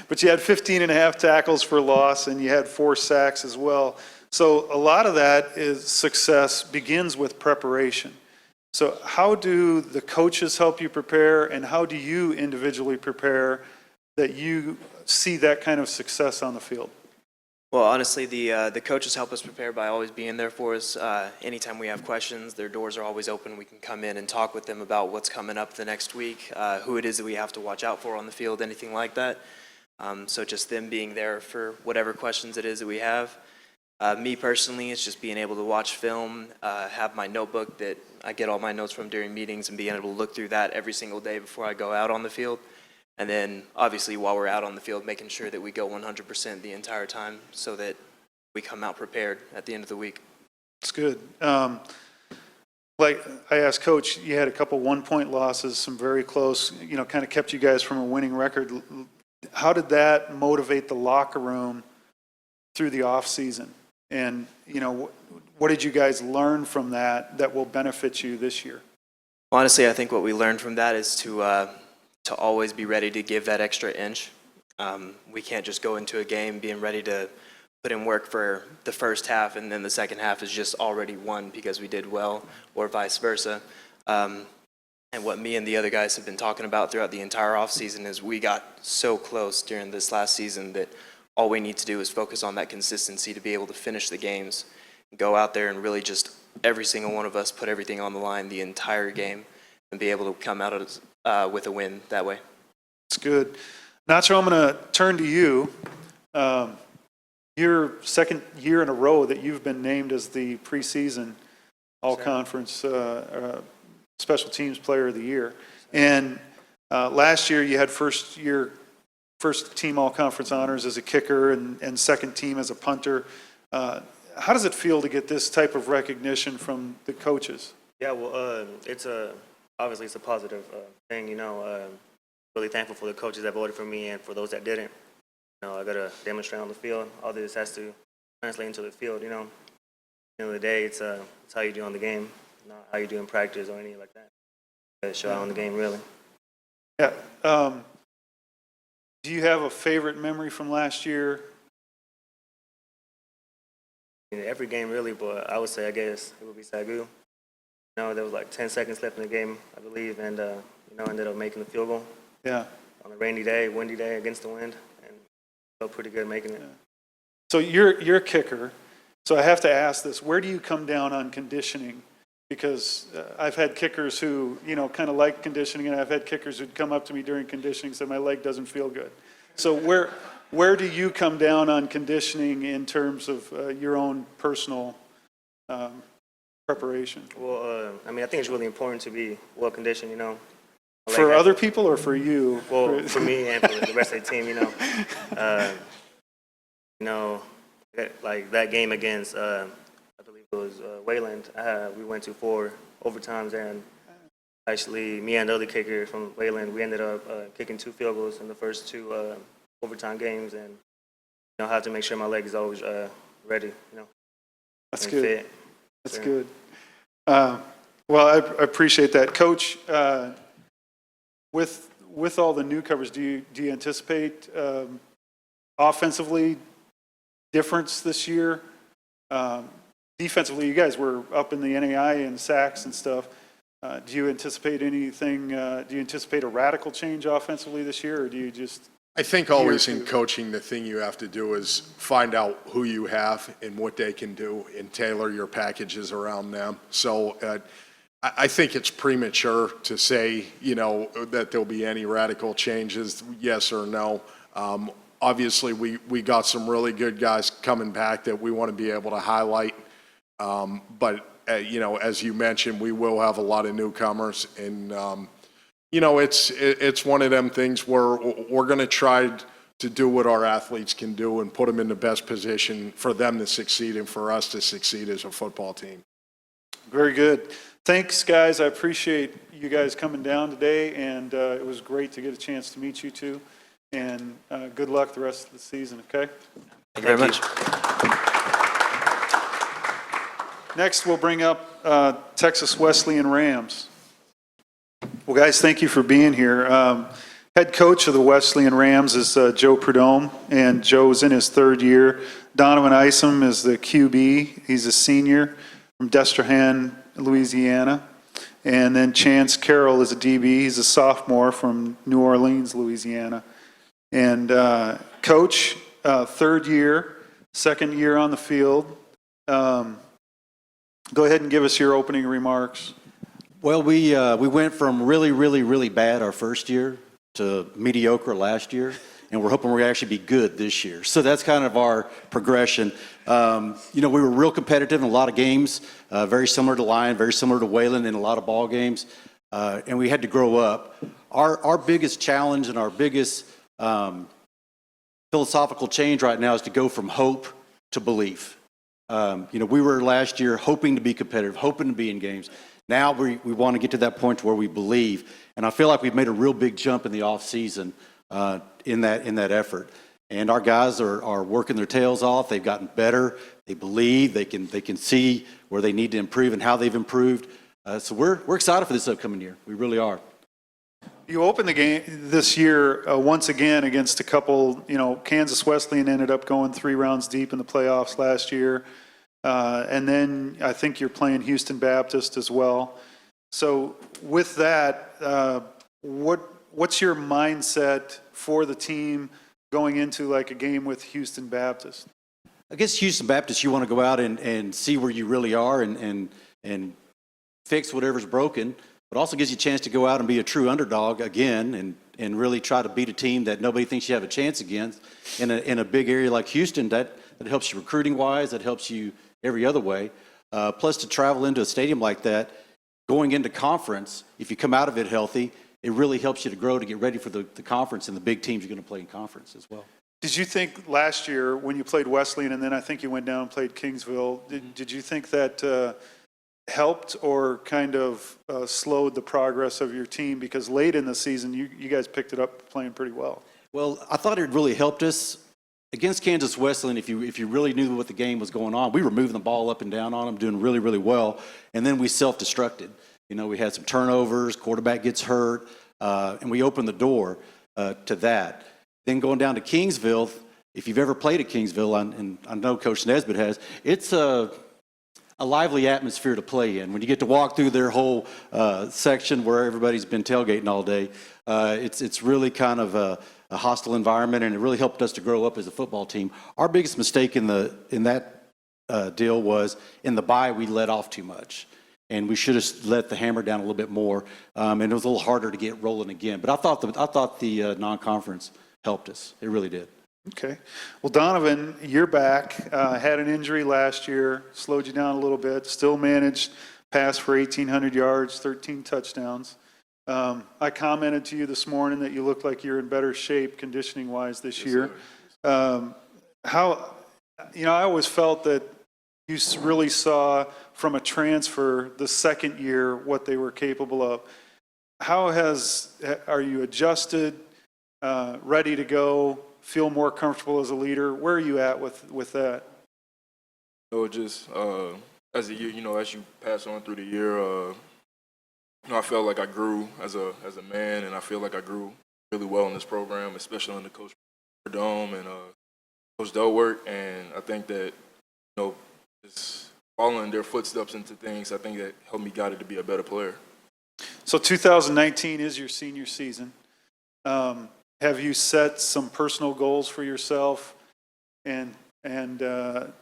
but you had 15 and a half tackles for loss, and you had 4 sacks as well. So a lot of that is success begins with preparation. So how do the coaches help you prepare, and how do you individually prepare that you see that kind of success on the field? Well, honestly, the coaches help us prepare by always being there for us. Anytime we have questions, their doors are always open. We can come in and talk with them about what's coming up the next week, who it is that we have to watch out for on the field, anything like that. So just them being there for whatever questions it is that we have. Me personally, it's just being able to watch film, have my notebook that I get all my notes from during meetings, and being able to look through that every single day before I go out on the field. And then, obviously, while we're out on the field, making sure that we go 100% the entire time so that we come out prepared at the end of the week. That's good. Like I asked Coach, you had a couple one-point losses, some very close, kind of kept you guys from a winning record. How did that motivate the locker room through the off season? And, what did you guys learn from that will benefit you this year? Honestly, I think what we learned from that is to always be ready to give that extra inch. We can't just go into a game being ready to put in work for the first half and then the second half is just already won because we did well, or vice versa. And what me and the other guys have been talking about throughout the entire offseason is we got so close during this last season that all we need to do is focus on that consistency to be able to finish the games, go out there and really just every single one of us put everything on the line the entire game and be able to come out with a win that way. That's good. Nacho, I'm going to turn to you. Your second year in a row that you've been named as the preseason all-conference special teams player of the year. And last year you had first team all-conference honors as a kicker and second team as a punter. How does it feel to get this type of recognition from the coaches? Yeah, well, obviously it's a positive thing, really thankful for the coaches that voted for me and for those that didn't. I got to demonstrate on the field. All this has to translate into the field, At the end of the day, it's how you do on the game, not how you do in practice or anything like that. You got to show out on the game, really. Yeah. Do you have a favorite memory from last year? Every game, really, but I would say, I guess, it would be SAGU. There was like 10 seconds left in the game, I believe, and, ended up making the field goal. Yeah. On a rainy day, windy day, against the wind, and felt pretty good making it. Yeah. So you're a kicker. So I have to ask this, where do you come down on conditioning? Because I've had kickers who, kind of like conditioning, and I've had kickers who'd come up to me during conditioning and say, my leg doesn't feel good. So where do you come down on conditioning in terms of your own personal preparation? Well, I think it's really important to be well-conditioned, For other people or for you? Well, for me and for the rest of the team, like that game against, I believe it was Wayland, we went to 4 overtimes, and actually me and the other kicker from Wayland, we ended up kicking 2 field goals in the first 2 overtime games, and I have to make sure my leg is always ready, That's and good. fit. That's good. Well, I appreciate that. Coach, with all the new covers, do you anticipate offensively difference this year? Defensively, you guys were up in the NAI and sacks and stuff. Do you anticipate anything, do you anticipate a radical change offensively this year, or do you just? I think always in coaching, the thing you have to do is find out who you have and what they can do and tailor your packages around them. So I think it's premature to say, that there'll be any radical changes, yes or no. Obviously, we got some really good guys coming back that we want to be able to highlight. But as you mentioned, we will have a lot of newcomers, and it's one of them things where we're going to try to do what our athletes can do and put them in the best position for them to succeed and for us to succeed as a football team. Very good. Thanks, guys. I appreciate you guys coming down today, and it was great to get a chance to meet you two. And good luck the rest of the season, okay? Thank you very much. Next, we'll bring up Texas Wesleyan Rams. Well, guys, thank you for being here. Head coach of the Wesleyan Rams is Joe Prudhomme, and Joe's in his third year. Donovan Isom is the QB. He's a senior from Destrehan, Louisiana. And then Chance Carroll is a DB. He's a sophomore from New Orleans, Louisiana. And coach, third year, second year on the field. Go ahead and give us your opening remarks. Well, we went from really bad our first year to mediocre last year, and we're hoping we're going to actually be good this year. So that's kind of our progression. We were real competitive in a lot of games, very similar to Lyon, very similar to Wayland in a lot of ball games, and we had to grow up. Our biggest challenge and our biggest philosophical change right now is to go from hope to belief. We were last year hoping to be competitive, hoping to be in games. Now we want to get to that point where we believe, and I feel like we've made a real big jump in the off season in that effort. And our guys are working their tails off. They've gotten better. They believe. They can see where they need to improve and how they've improved. So we're excited for this upcoming year. We really are. You opened the game this year once again against a couple, Kansas Wesleyan ended up going 3 rounds deep in the playoffs last year. And then I think you're playing Houston Baptist as well. So with that, what's your mindset for the team going into like a game with Houston Baptist? Against Houston Baptist, you want to go out and see where you really are and fix whatever's broken. But also gives you a chance to go out and be a true underdog again and really try to beat a team that nobody thinks you have a chance against in a big area like Houston. That helps you recruiting-wise. That helps you every other way. Plus, to travel into a stadium like that, going into conference, if you come out of it healthy, it really helps you to grow to get ready for the conference and the big teams you're going to play in conference as well. Did you think last year when you played Wesleyan and then I think you went down and played Kingsville, did you think that helped or kind of slowed the progress of your team? Because late in the season, you guys picked it up playing pretty well. Well, I thought it really helped us. Against Kansas Wesleyan, if you really knew what the game was going on, we were moving the ball up and down on them, doing really well, and then we self-destructed. We had some turnovers, quarterback gets hurt, and we opened the door to that. Then going down to Kingsville, if you've ever played at Kingsville, and I know Coach Nesbitt has, it's a lively atmosphere to play in. When you get to walk through their whole section where everybody's been tailgating all day, it's really kind of a hostile environment, and it really helped us to grow up as a football team. Our biggest mistake in that deal was in the bye we let off too much, and we should have let the hammer down a little bit more, and it was a little harder to get rolling again. But I thought the non-conference helped us. It really did. Okay. Well, Donovan, you're back. Had an injury last year, slowed you down a little bit, still managed pass for 1,800 yards, 13 touchdowns. I commented to you this morning that you look like you're in better shape conditioning-wise this year. I always felt that you really saw from a transfer the second year what they were capable of. Are you adjusted, ready to go, feel more comfortable as a leader? Where are you at with that? Just as the year, as you pass on through the year, I felt like I grew as a man, and I feel like I grew really well in this program, especially under Coach Dome and Coach Delwork. And I think that just following their footsteps into things, I think that helped me guide it to be a better player. So 2019 is your senior season. Have you set some personal goals for yourself and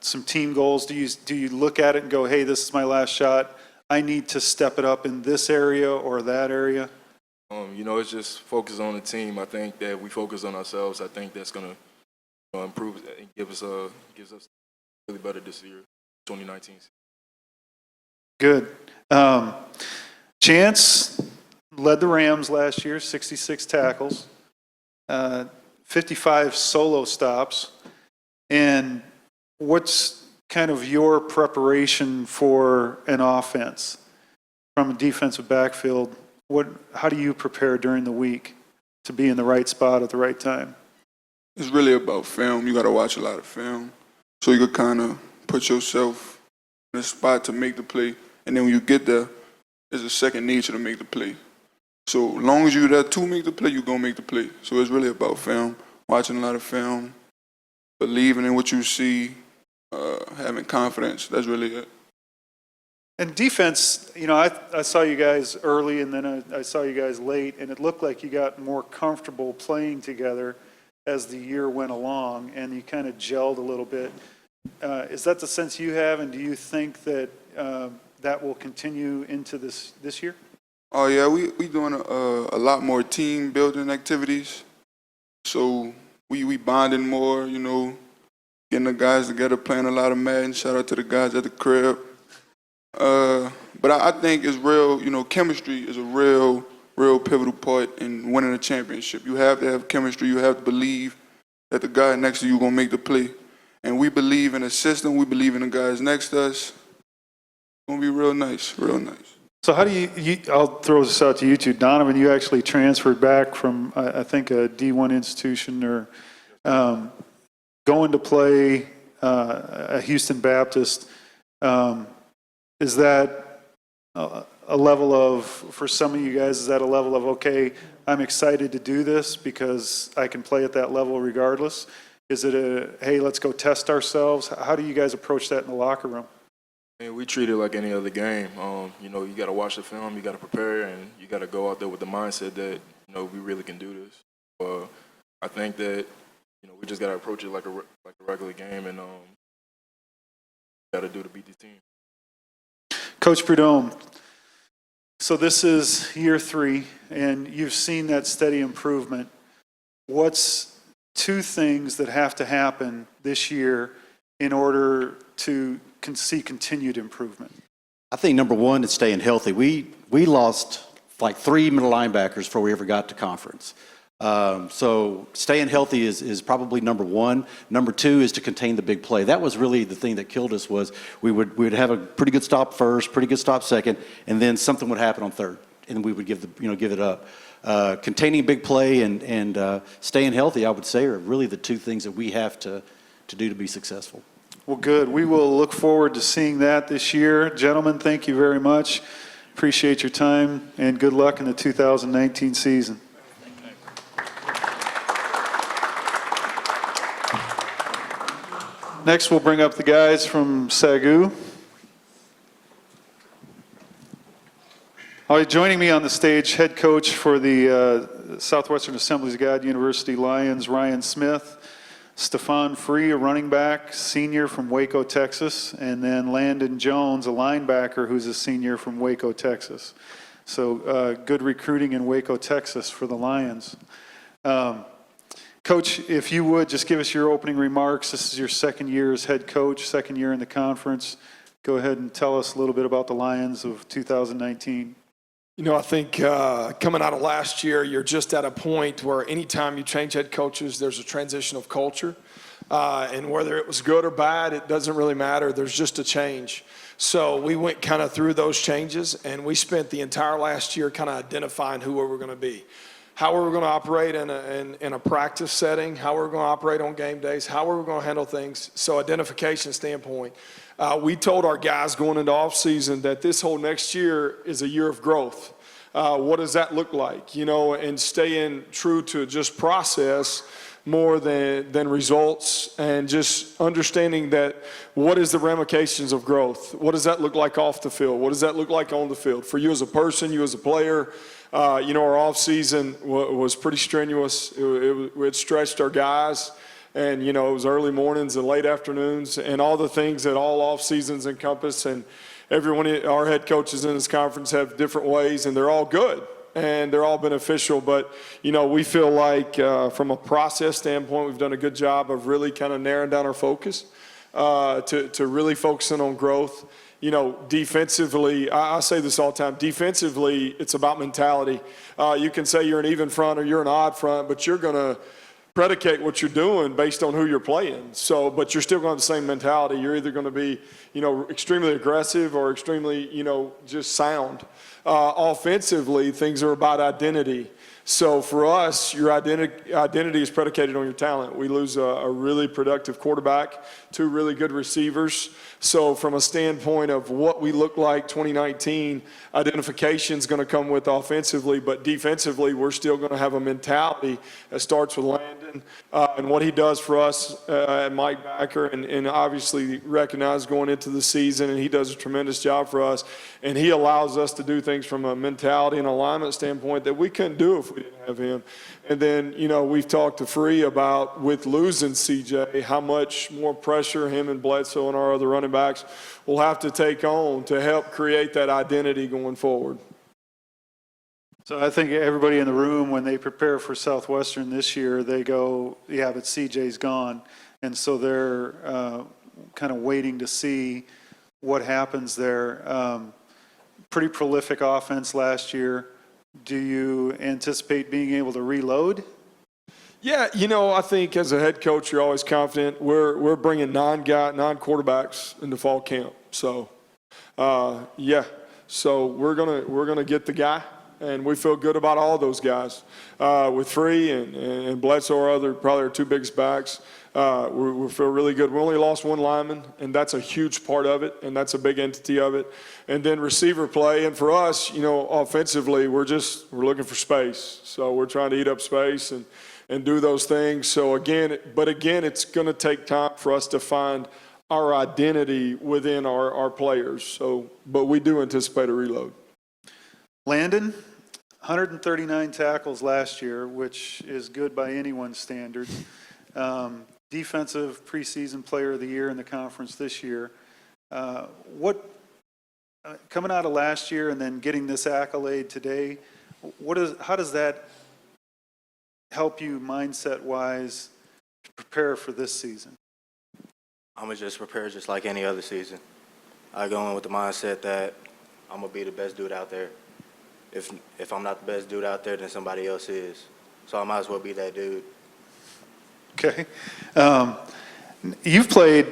some team goals? Do you look at it and go, hey, this is my last shot. I need to step it up in this area or that area? You know, it's just focus on the team. I think that we focus on ourselves. I think that's going to improve and gives us really better this year, 2019. Good. Chance led the Rams last year, 66 tackles, 55 solo stops. And what's kind of your preparation for an offense from a defensive backfield? How do you prepare during the week to be in the right spot at the right time? It's really about film. You got to watch a lot of film. So you could kind of put yourself in a spot to make the play. And then when you get there, it's a second nature to make the play. So as long as you're there to make the play, you're going to make the play. So it's really about film, watching a lot of film, believing in what you see, having confidence. That's really it. And defense, you know, I saw you guys early and then I saw you guys late, and it looked like you got more comfortable playing together as the year went along, and you kind of gelled a little bit. Is that the sense you have, and do you think that that will continue into this year? Oh, yeah, we doing a lot more team building activities. So we bonding more, you know, getting the guys together, playing a lot of Madden. Shout out to the guys at the crib. But I think it's real, you know, chemistry is a real pivotal part in winning a championship. You have to have chemistry. You have to believe that the guy next to you is going to make the play. And we believe in the system. We believe in the guys next to us. It's going to be real nice, real nice. So how do you I'll throw this out to you two. Donovan, you actually transferred back from, I think, a D1 institution or going to play at Houston Baptist. Is that a level of, for some of you guys, is that a level of, okay, I'm excited to do this because I can play at that level regardless? Is it a, hey, let's go test ourselves? How do you guys approach that in the locker room? I mean, we treat it like any other game. You know, you got to watch the film, you got to prepare, and you got to go out there with the mindset that, you know, we really can do this. I think that, you know, we just got to approach it like a regular game, and got to do to beat the team. Coach Prudhomme, so this is year 3, and you've seen that steady improvement. What's 2 things that have to happen this year in order to see continued improvement? I think number one is staying healthy. We lost like 3 middle linebackers before we ever got to conference. So staying healthy is probably number one. Number 2 is to contain the big play. That was really the thing that killed us. Was we would have a pretty good stop first, pretty good stop second, and then something would happen on third, and we would give it up. Containing big play and staying healthy, I would say, are really the 2 things that we have to do to be successful. Well, good. We will look forward to seeing that this year. Gentlemen, thank you very much. Appreciate your time, and good luck in the 2019 season. Next, we'll bring up the guys from SAGU. All right, joining me on the stage, head coach for the Southwestern Assemblies of God University Lions, Ryan Smith. Stephon Free, a running back, senior from Waco, Texas, and then Landon Jones, a linebacker who's a senior from Waco, Texas. So good recruiting in Waco, Texas for the Lions. Coach, if you would, just give us your opening remarks. This is your 2nd year as head coach, 2nd year in the conference. Go ahead and tell us a little bit about the Lions of 2019. You know, I think coming out of last year, you're just at a point where anytime you change head coaches, there's a transition of culture. And whether it was good or bad, it doesn't really matter. There's just a change. So we went kind of through those changes, and we spent the entire last year kind of identifying who we were going to be. How are we going to operate in a practice setting? How are we going to operate on game days? How are we going to handle things? So identification standpoint, we told our guys going into offseason that this whole next year is a year of growth. What does that look like? You know, and staying true to just process, more than results, and just understanding that what is the ramifications of growth? What does that look like off the field? What does that look like on the field? For you as a person, you as a player, our off season was pretty strenuous. It stretched our guys, and it was early mornings and late afternoons and all the things that all off seasons encompass. And everyone, our head coaches in this conference have different ways, and they're all good and they're all beneficial. But we feel like from a process standpoint, we've done a good job of really kind of narrowing down our focus to really focusing on growth. Defensively, I say this all the time, defensively, it's about mentality. You can say you're an even front or you're an odd front, but you're going to predicate what you're doing based on who you're playing. But you're still going to have the same mentality. You're either going to be, extremely aggressive or extremely, just sound. Offensively, things are about identity. So for us, your identity is predicated on your talent. We lose a really productive quarterback, 2 really good receivers. So from a standpoint of what we look like 2019, identification is going to come with offensively, but defensively, we're still going to have a mentality that starts with Landon and what he does for us at Mike Backer, and obviously recognized going into the season, and he does a tremendous job for us. And he allows us to do things from a mentality and alignment standpoint that we couldn't do if we didn't have him. And then, we've talked to Free about, with losing CJ, how much more pressure him and Bledsoe and our other running backs will have to take on to help create that identity going forward. So I think everybody in the room, when they prepare for Southwestern this year, they go, yeah, but CJ's gone. And so they're kind of waiting to see what happens there. Pretty prolific offense last year. Do you anticipate being able to reload? Yeah, I think as a head coach, you're always confident. We're bringing 9 quarterbacks into fall camp. So, so we're gonna get the guy, and we feel good about all those guys. With Free and Bledsoe, probably our 2 biggest backs. We feel really good. We only lost 1 lineman, and that's a huge part of it, and that's a big entity of it. And then receiver play, and for us, offensively, we're looking for space. So we're trying to eat up space and do those things. So again, it's going to take time for us to find our identity within our players. So, but we do anticipate a reload. Landon, 139 tackles last year, which is good by anyone's standards. Defensive preseason player of the year in the conference this year. Coming out of last year and then getting this accolade today, how does that help you mindset-wise to prepare for this season? I'm going to just prepare just like any other season. I go in with the mindset that I'm going to be the best dude out there. If I'm not the best dude out there, then somebody else is. So I might as well be that dude. Okay. You've played,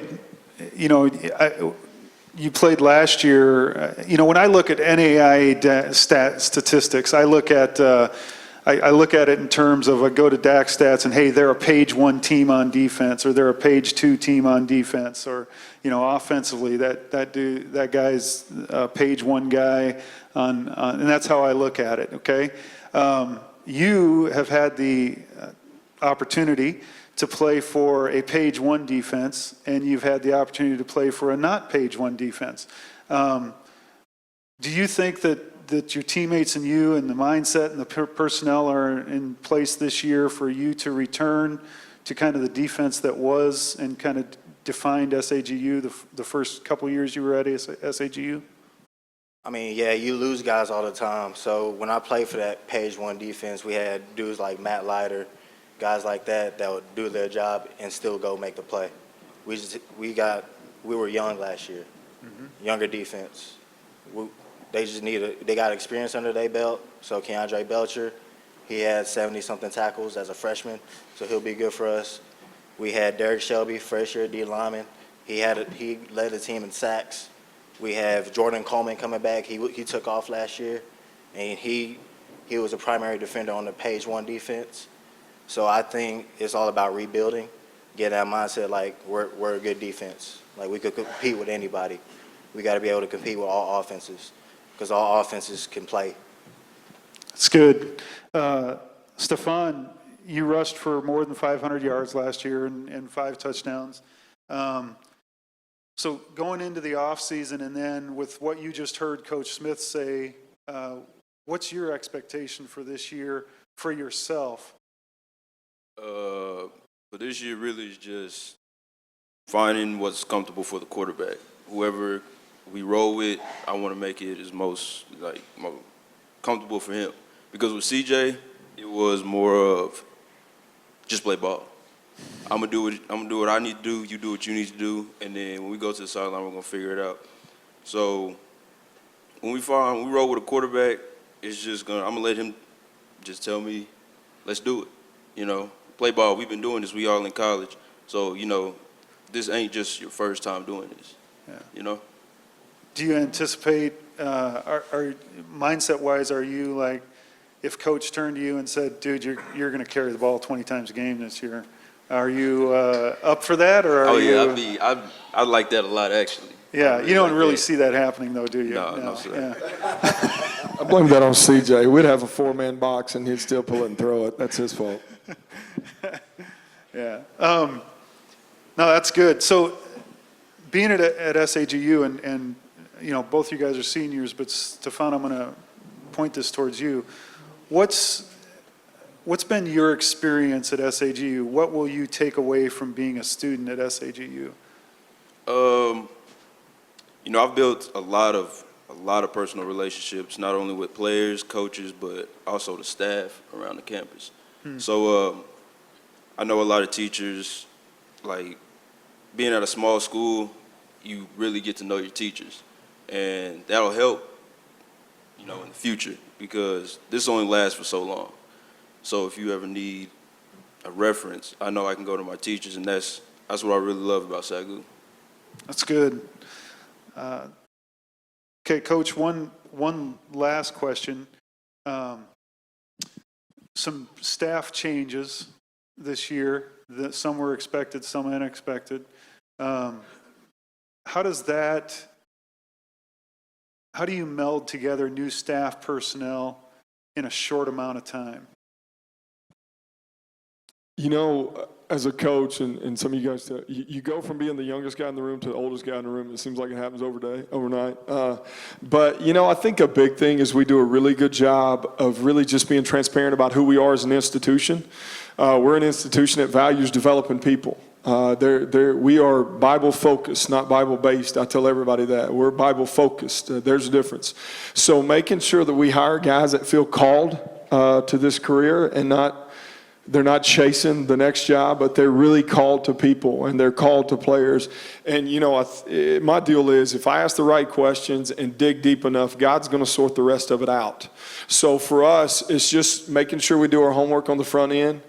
you played last year. When I look at NAIA statistics, I look at it in terms of, I go to DAC stats and, hey, they're a page 1 team on defense, or they're a page 2 team on defense, or, offensively, that guy's a page 1 guy and that's how I look at it, okay? You have had the opportunity to play for a page 1 defense, and you've had the opportunity to play for a not page 1 defense. Do you think that your teammates and you and the mindset and the personnel are in place this year for you to return to kind of the defense that was and kind of defined SAGU the first couple years you were at SAGU? I mean, yeah, you lose guys all the time. So when I played for that page 1 defense, we had dudes like Matt Leiter, guys like that would do their job and still go make the play. We were young last year, younger defense. They got experience under their belt. So Keandre Belcher, he had 70-something tackles as a freshman, so he'll be good for us. We had Derek Shelby, first year D lineman. He led the team in sacks. We have Jordan Coleman coming back. He took off last year, and he was a primary defender on the page 1 defense. So I think it's all about rebuilding, getting that mindset like we're a good defense. Like we could compete with anybody. We got to be able to compete with all offenses because all offenses can play. It's good. Stefan, you rushed for more than 500 yards last year and 5 touchdowns. So going into the offseason and then with what you just heard Coach Smith say, what's your expectation for this year for yourself? For this year really is just finding what's comfortable for the quarterback. Whoever we roll with, I want to make it as most comfortable for him. Because with CJ, it was more of just play ball. I'm gonna do what I need to do. You do what you need to do, and then when we go to the sideline, we're gonna figure it out. So when we roll with a quarterback, it's just I'm gonna let him just tell me, let's do it. You know, play ball. We've been doing this. We all in college, so you know, this ain't just your first time doing this. Yeah. You know. Do you anticipate, are mindset-wise, are you like, if Coach turned to you and said, "Dude, you're going to carry the ball 20 times a game this year," are you up for that, or are you? I'd like that a lot actually. Yeah, you don't really see that happening though, do you? No, sir. Yeah. I blame that on CJ. We'd have a 4-man box and he'd still pull it and throw it. That's his fault. Yeah. No, that's good. So being at SAGU and you know, both you guys are seniors, but Stefan, I'm going to point this towards you. What's been your experience at SAGU? What will you take away from being a student at SAGU? You know, I've built a lot of personal relationships, not only with players, coaches, but also the staff around the campus. So I know a lot of teachers, like being at a small school, you really get to know your teachers. And that'll help, you know, in the future, because this only lasts for so long. So if you ever need a reference, I know I can go to my teachers, and that's what I really love about SAGU. That's good. Okay, Coach, one last question. Some staff changes this year. Some were expected, some unexpected. How do you meld together new staff personnel in a short amount of time? You know, as a coach, and some of you guys, you go from being the youngest guy in the room to the oldest guy in the room. It seems like it happens overnight. But, you know, I think a big thing is we do a really good job of really just being transparent about who we are as an institution. We're an institution that values developing people. We are Bible-focused, not Bible-based. I tell everybody that. We're Bible-focused. There's a difference. So making sure that we hire guys that feel called to this career and they're not chasing the next job, but they're really called to people and they're called to players. And, you know, my deal is if I ask the right questions and dig deep enough, God's going to sort the rest of it out. So for us, it's just making sure we do our homework on the front end,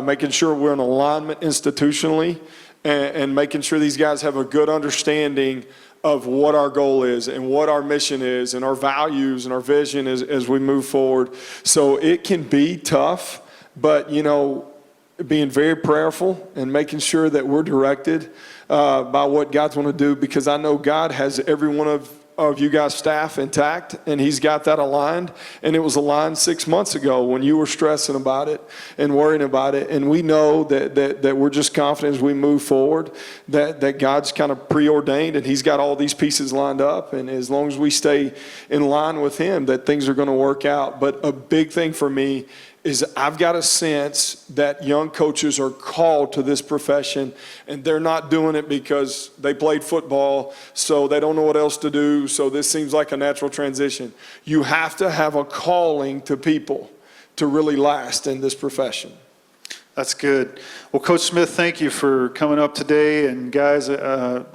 making sure we're in alignment institutionally, and making sure these guys have a good understanding of what our goal is and what our mission is and our values and our vision as we move forward. So it can be tough. But, you know, being very prayerful and making sure that we're directed by what God's want to do, because I know God has every one of you guys' staff intact, and He's got that aligned. And it was aligned 6 months ago when you were stressing about it and worrying about it. And we know that we're just confident as we move forward that God's kind of preordained and He's got all these pieces lined up. And as long as we stay in line with Him, that things are going to work out. But a big thing for me is I've got a sense that young coaches are called to this profession, and they're not doing it because they played football, so they don't know what else to do, so this seems like a natural transition. You have to have a calling to people to really last in this profession. That's good. Well, Coach Smith, thank you for coming up today, and guys,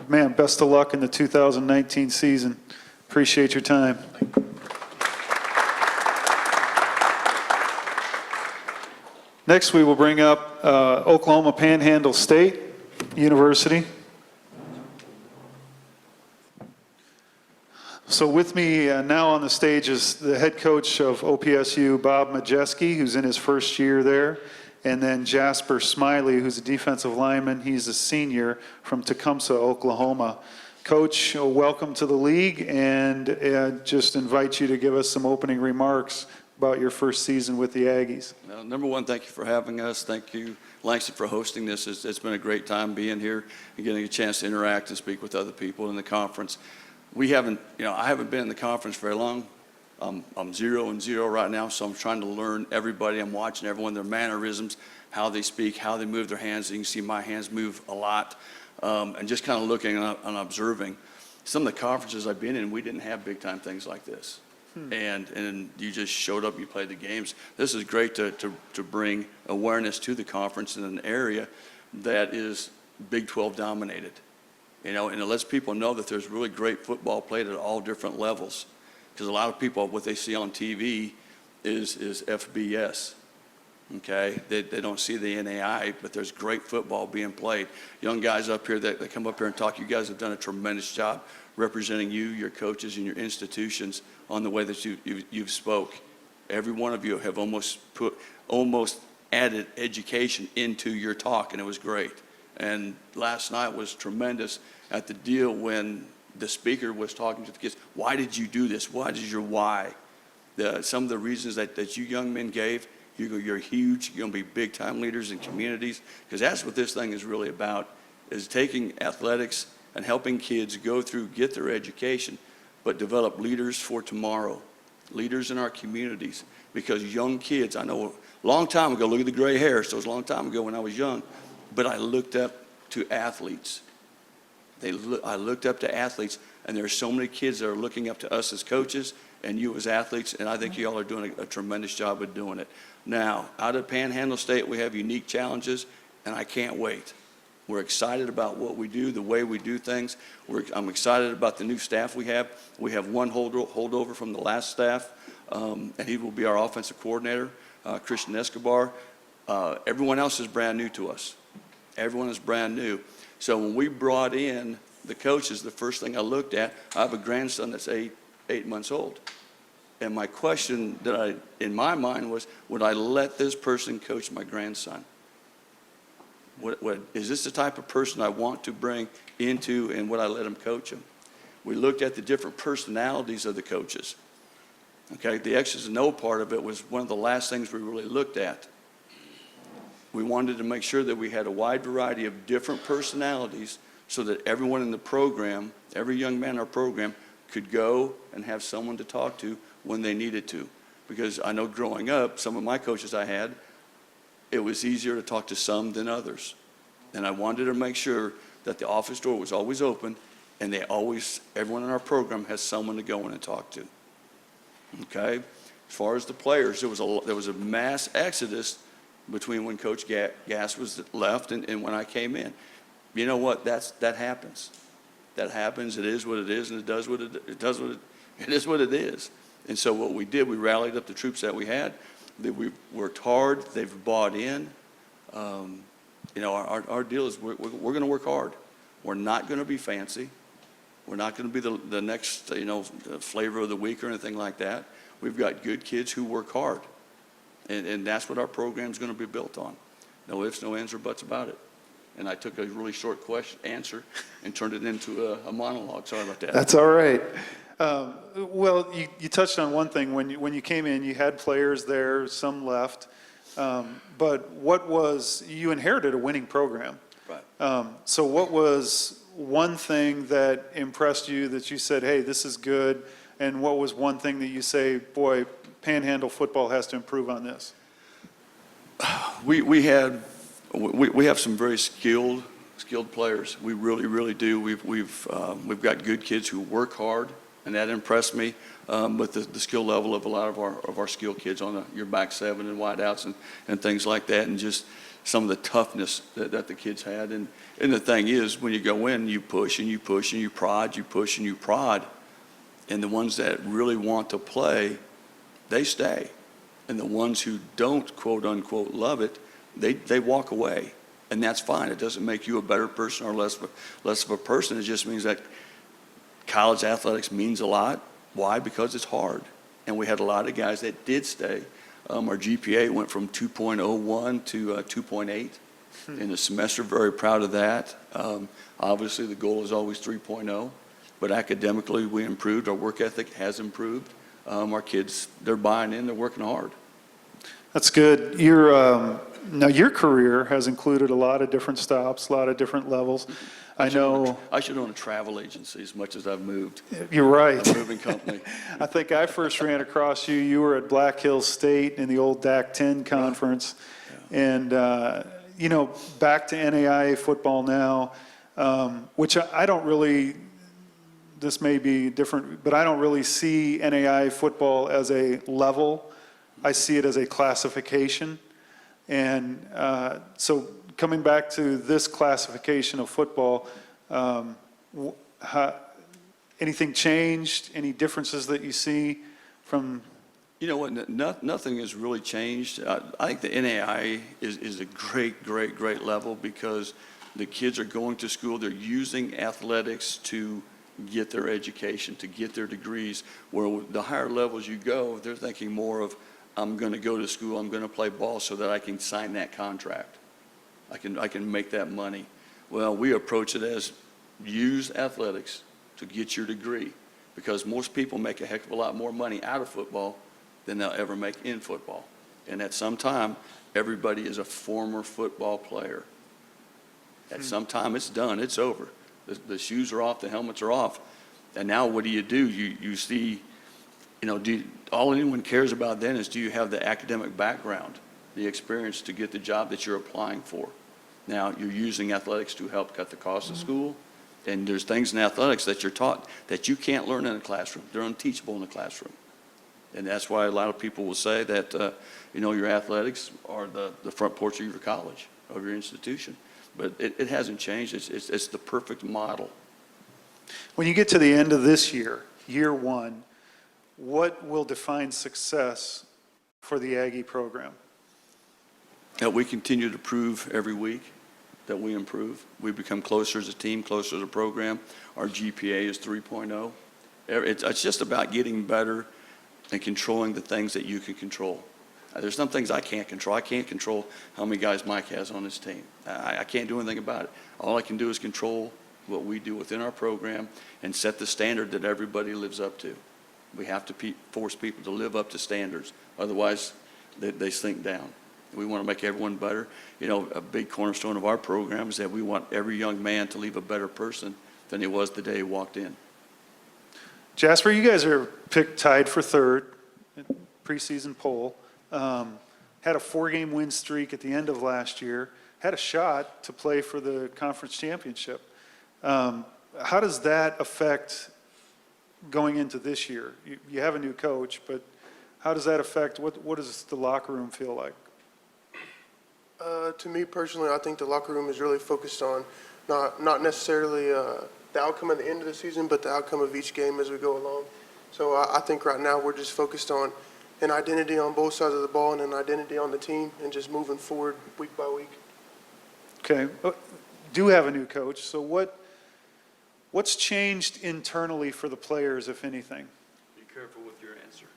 man, best of luck in the 2019 season. Appreciate your time. Next, we will bring up Oklahoma Panhandle State University. So with me now on the stage is the head coach of OPSU, Bob Majeski, who's in his first year there, and then Jasper Smiley, who's a defensive lineman. He's a senior from Tecumseh, Oklahoma. Coach, welcome to the league, and just invite you to give us some opening remarks about your first season with the Aggies. Number one, thank you for having us. Thank you, Langston, for hosting this. It's been a great time being here and getting a chance to interact and speak with other people in the conference. I haven't been in the conference very long. I'm 0-0 right now, so I'm trying to learn everybody. I'm watching everyone, their mannerisms, how they speak, how they move their hands. You can see my hands move a lot, and just kind of looking and observing. Some of the conferences I've been in, we didn't have big-time things like this. And you just showed up, you played the games. This is great to bring awareness to the conference in an area that is Big 12 dominated. And it lets people know that there's really great football played at all different levels. Because a lot of people, what they see on TV is FBS. Okay, they don't see the NAI, but there's great football being played. Young guys up here that come up here and talk, you guys have done a tremendous job representing you, your coaches, and your institutions on the way that you've spoke. Every one of you have almost added education into your talk, and it was great. And last night was tremendous at the deal when the speaker was talking to the kids. Why did you do this? What is your why? Some of the reasons that you young men gave, you're huge. You're going to be big-time leaders in communities, because that's what this thing is really about, is taking athletics and helping kids get their education, but develop leaders for tomorrow, leaders in our communities. Because young kids, I know a long time ago, look at the gray hair, so it was a long time ago when I was young, but I looked up to athletes. I looked up to athletes, and there are so many kids that are looking up to us as coaches and you as athletes, and I think you all are doing a tremendous job of doing it. Now, out at Panhandle State, we have unique challenges, and I can't wait. We're excited about what we do, the way we do things. I'm excited about the new staff we have. We have one holdover from the last staff, and he will be our offensive coordinator, Christian Escobar. Everyone else is brand new to us. Everyone is brand new. So when we brought in the coaches, the first thing I looked at, I have a grandson that's eight months old. And my question in my mind was, would I let this person coach my grandson? Is this the type of person I want to bring into, and would I let him coach him? We looked at the different personalities of the coaches. Okay, the X's and O part of it was one of the last things we really looked at. We wanted to make sure that we had a wide variety of different personalities so that everyone in the program, every young man in our program, could go and have someone to talk to when they needed to. Because I know growing up, some of my coaches I had, it was easier to talk to some than others. And I wanted to make sure that the office door was always open, and everyone in our program has someone to go in and talk to. Okay? As far as the players, there was a mass exodus between when Coach Gass was left and when I came in. You know what? That happens. That happens. It is what it is, and it is what it is. And so what we did, we rallied up the troops that we had. We worked hard. They've bought in. Our deal is we're going to work hard. We're not going to be fancy. We're not going to be the next flavor of the week or anything like that. We've got good kids who work hard. And that's what our program's going to be built on. No ifs, no ands, or buts about it. And I took a really short answer and turned it into a monologue. Sorry about that. That's all right. Well, you touched on one thing. When you came in, you had players there, some left. But you inherited a winning program. Right. So what was one thing that impressed you that you said, hey, this is good? And what was one thing that you say, boy, Panhandle football has to improve on this? We have some very skilled players. We really do. We've got good kids who work hard, and that impressed me. But the skill level of a lot of our skilled kids on your back seven and wideouts and things like that, and just some of the toughness that the kids had. And the thing is, when you go in, you push and you push and you prod, you push and you prod, and the ones that really want to play, they stay. And the ones who don't, quote unquote, love it, they walk away. And that's fine. It doesn't make you a better person or less of a person. It just means that college athletics means a lot. Why? Because it's hard. And we had a lot of guys that did stay. Our GPA went from 2.01 to 2.8 in the semester. Very proud of that. Obviously, the goal is always 3.0. But academically, we improved. Our work ethic has improved. our kids, they're buying in, they're working hard. That's good. Now your career has included a lot of different stops, a lot of different levels. I know. I should own a travel agency as much as I've moved. You're right. I'm a moving company. I think I first ran across you. You were at Black Hills State in the old DAC 10 conference. And, back to NAIA football now, which I don't really, this may be different, but I don't really see NAIA football as a level. I see it as a classification. And so coming back to this classification of football, anything changed? Any differences that you see from? You know what, nothing has really changed. I think the NAIA is a great level because the kids are going to school, they're using athletics to get their education, to get their degrees, where the higher levels you go, they're thinking more of, I'm going to go to school, I'm going to play ball so that I can sign that contract. I can make that money. Well, we approach it as use athletics to get your degree because most people make a heck of a lot more money out of football than they'll ever make in football. And at some time, everybody is a former football player. At some time, it's done, it's over. The shoes are off, the helmets are off. And now what do? You see, all anyone cares about then is do you have the academic background, the experience to get the job that you're applying for. Now, you're using athletics to help cut the cost of school, and there's things in athletics that you're taught that you can't learn in a classroom. They're unteachable in the classroom. And that's why a lot of people will say that, your athletics are the front porch of your college, of your institution. But it hasn't changed. It's the perfect model. When you get to the end of this year, year one, what will define success for the Aggie program? That we continue to prove every week that we improve. We become closer as a team, closer as a program. Our GPA is 3.0. It's just about getting better and controlling the things that you can control. There's some things I can't control. I can't control how many guys Mike has on his team. I can't do anything about it. All I can do is control what we do within our program and set the standard that everybody lives up to. We have to force people to live up to standards. Otherwise, they sink down. We want to make everyone better. A big cornerstone of our program is that we want every young man to leave a better person than he was the day he walked in. Jasper, you guys are tied for third in preseason poll. Had a 4-game win streak at the end of last year. Had a shot to play for the conference championship. How does that affect going into this year? You have a new coach, but how does that affect, what does the locker room feel like? To me personally, I think the locker room is really focused on not necessarily the outcome at the end of the season, but the outcome of each game as we go along. So I think right now we're just focused on an identity on both sides of the ball and an identity on the team and just moving forward week by week. Okay, do have a new coach. So what's changed internally for the players, if anything? Be careful with your answer.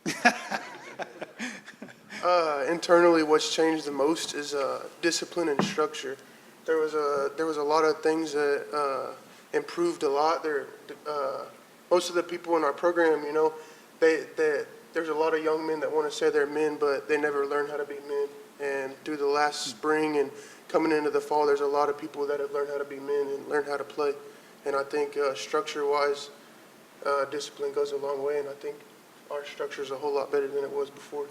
Internally, what's changed the most is discipline and structure. There was a lot of things that improved a lot. Most of the people in our program, there's a lot of young men that want to say they're men, but they never learn how to be men. And through the last spring and coming into the fall, there's a lot of people that have learned how to be men and learned how to play. And I think structure-wise, discipline goes a long way, and I think our structure is a whole lot better than it was before.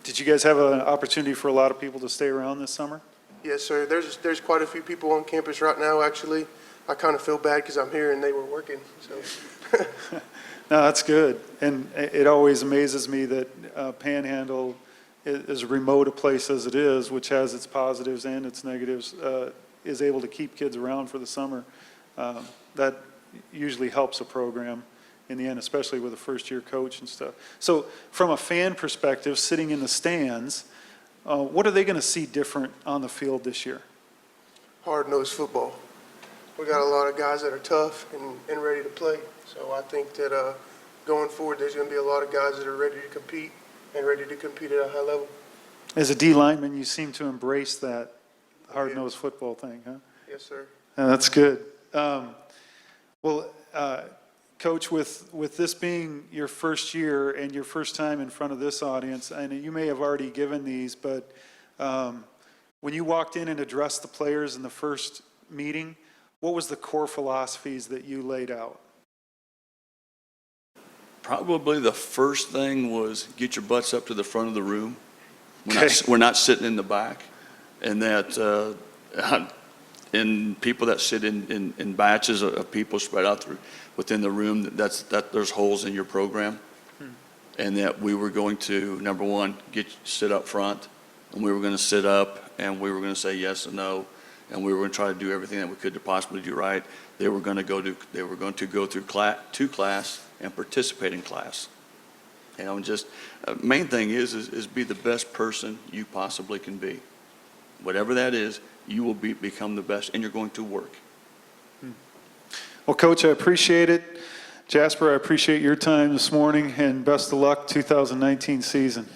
Did you guys have an opportunity for a lot of people to stay around this summer? Yes, sir. There's quite a few people on campus right now, actually. I kind of feel bad because I'm here and they were working. So. No, that's good. And it always amazes me that Panhandle, as remote a place as it is, which has its positives and its negatives, is able to keep kids around for the summer. That usually helps a program in the end, especially with a first-year coach and stuff. So from a fan perspective, sitting in the stands, what are they going to see different on the field this year? Hard-nosed football. We got a lot of guys that are tough and ready to play. So I think that going forward, there's going to be a lot of guys that are ready to compete and ready to compete at a high level. As a D lineman, you seem to embrace that hard-nosed football thing, huh? Yes, sir. That's good. Coach, with this being your first year and your first time in front of this audience, and you may have already given these, but when you walked in and addressed the players in the first meeting, what was the core philosophies that you laid out? Probably the first thing was get your butts up to the front of the room. Okay. We're not sitting in the back. And that and people that sit in batches of people spread out within the room, that there's holes in your program. And that we were going to, number one, sit up front, and we were going to sit up, and we were going to say yes and no, and we were going to try to do everything that we could to possibly do right. They were going to go through class and participate in class. You know, and just main thing is be the best person you possibly can be. Whatever that is, you will become the best, and you're going to work. Well, Coach, I appreciate it. Jasper, I appreciate your time this morning, and best of luck 2019 season.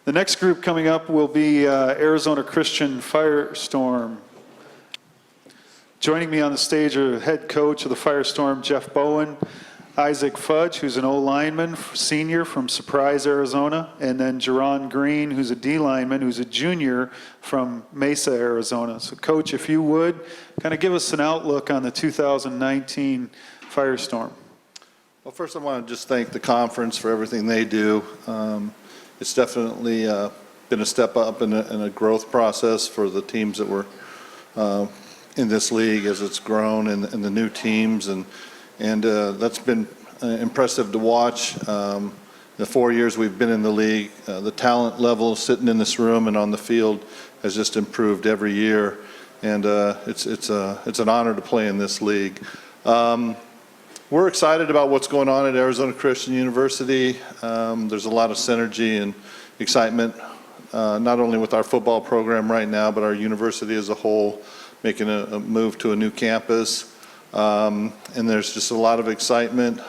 The next group coming up will be Arizona Christian Firestorm. Joining me on the stage are head coach of the Firestorm, Jeff Bowen, Isaac Fudge, who's an O-lineman, senior from Surprise, Arizona, and then Jerron Green, who's a D-lineman, who's a junior from Mesa, Arizona. So, Coach, if you would, kind of give us an outlook on the 2019 Firestorm. Well, first I want to just thank the conference for everything they do. It's definitely been a step up in a growth process for the teams that were in this league as it's grown, and the new teams, and that's been impressive to watch. The 4 years we've been in the league, the talent level sitting in this room and on the field has just improved every year, and it's an honor to play in this league. We're excited about what's going on at Arizona Christian University. There's a lot of synergy and excitement, not only with our football program right now, but our university as a whole, making a move to a new campus. And there's just a lot of excitement.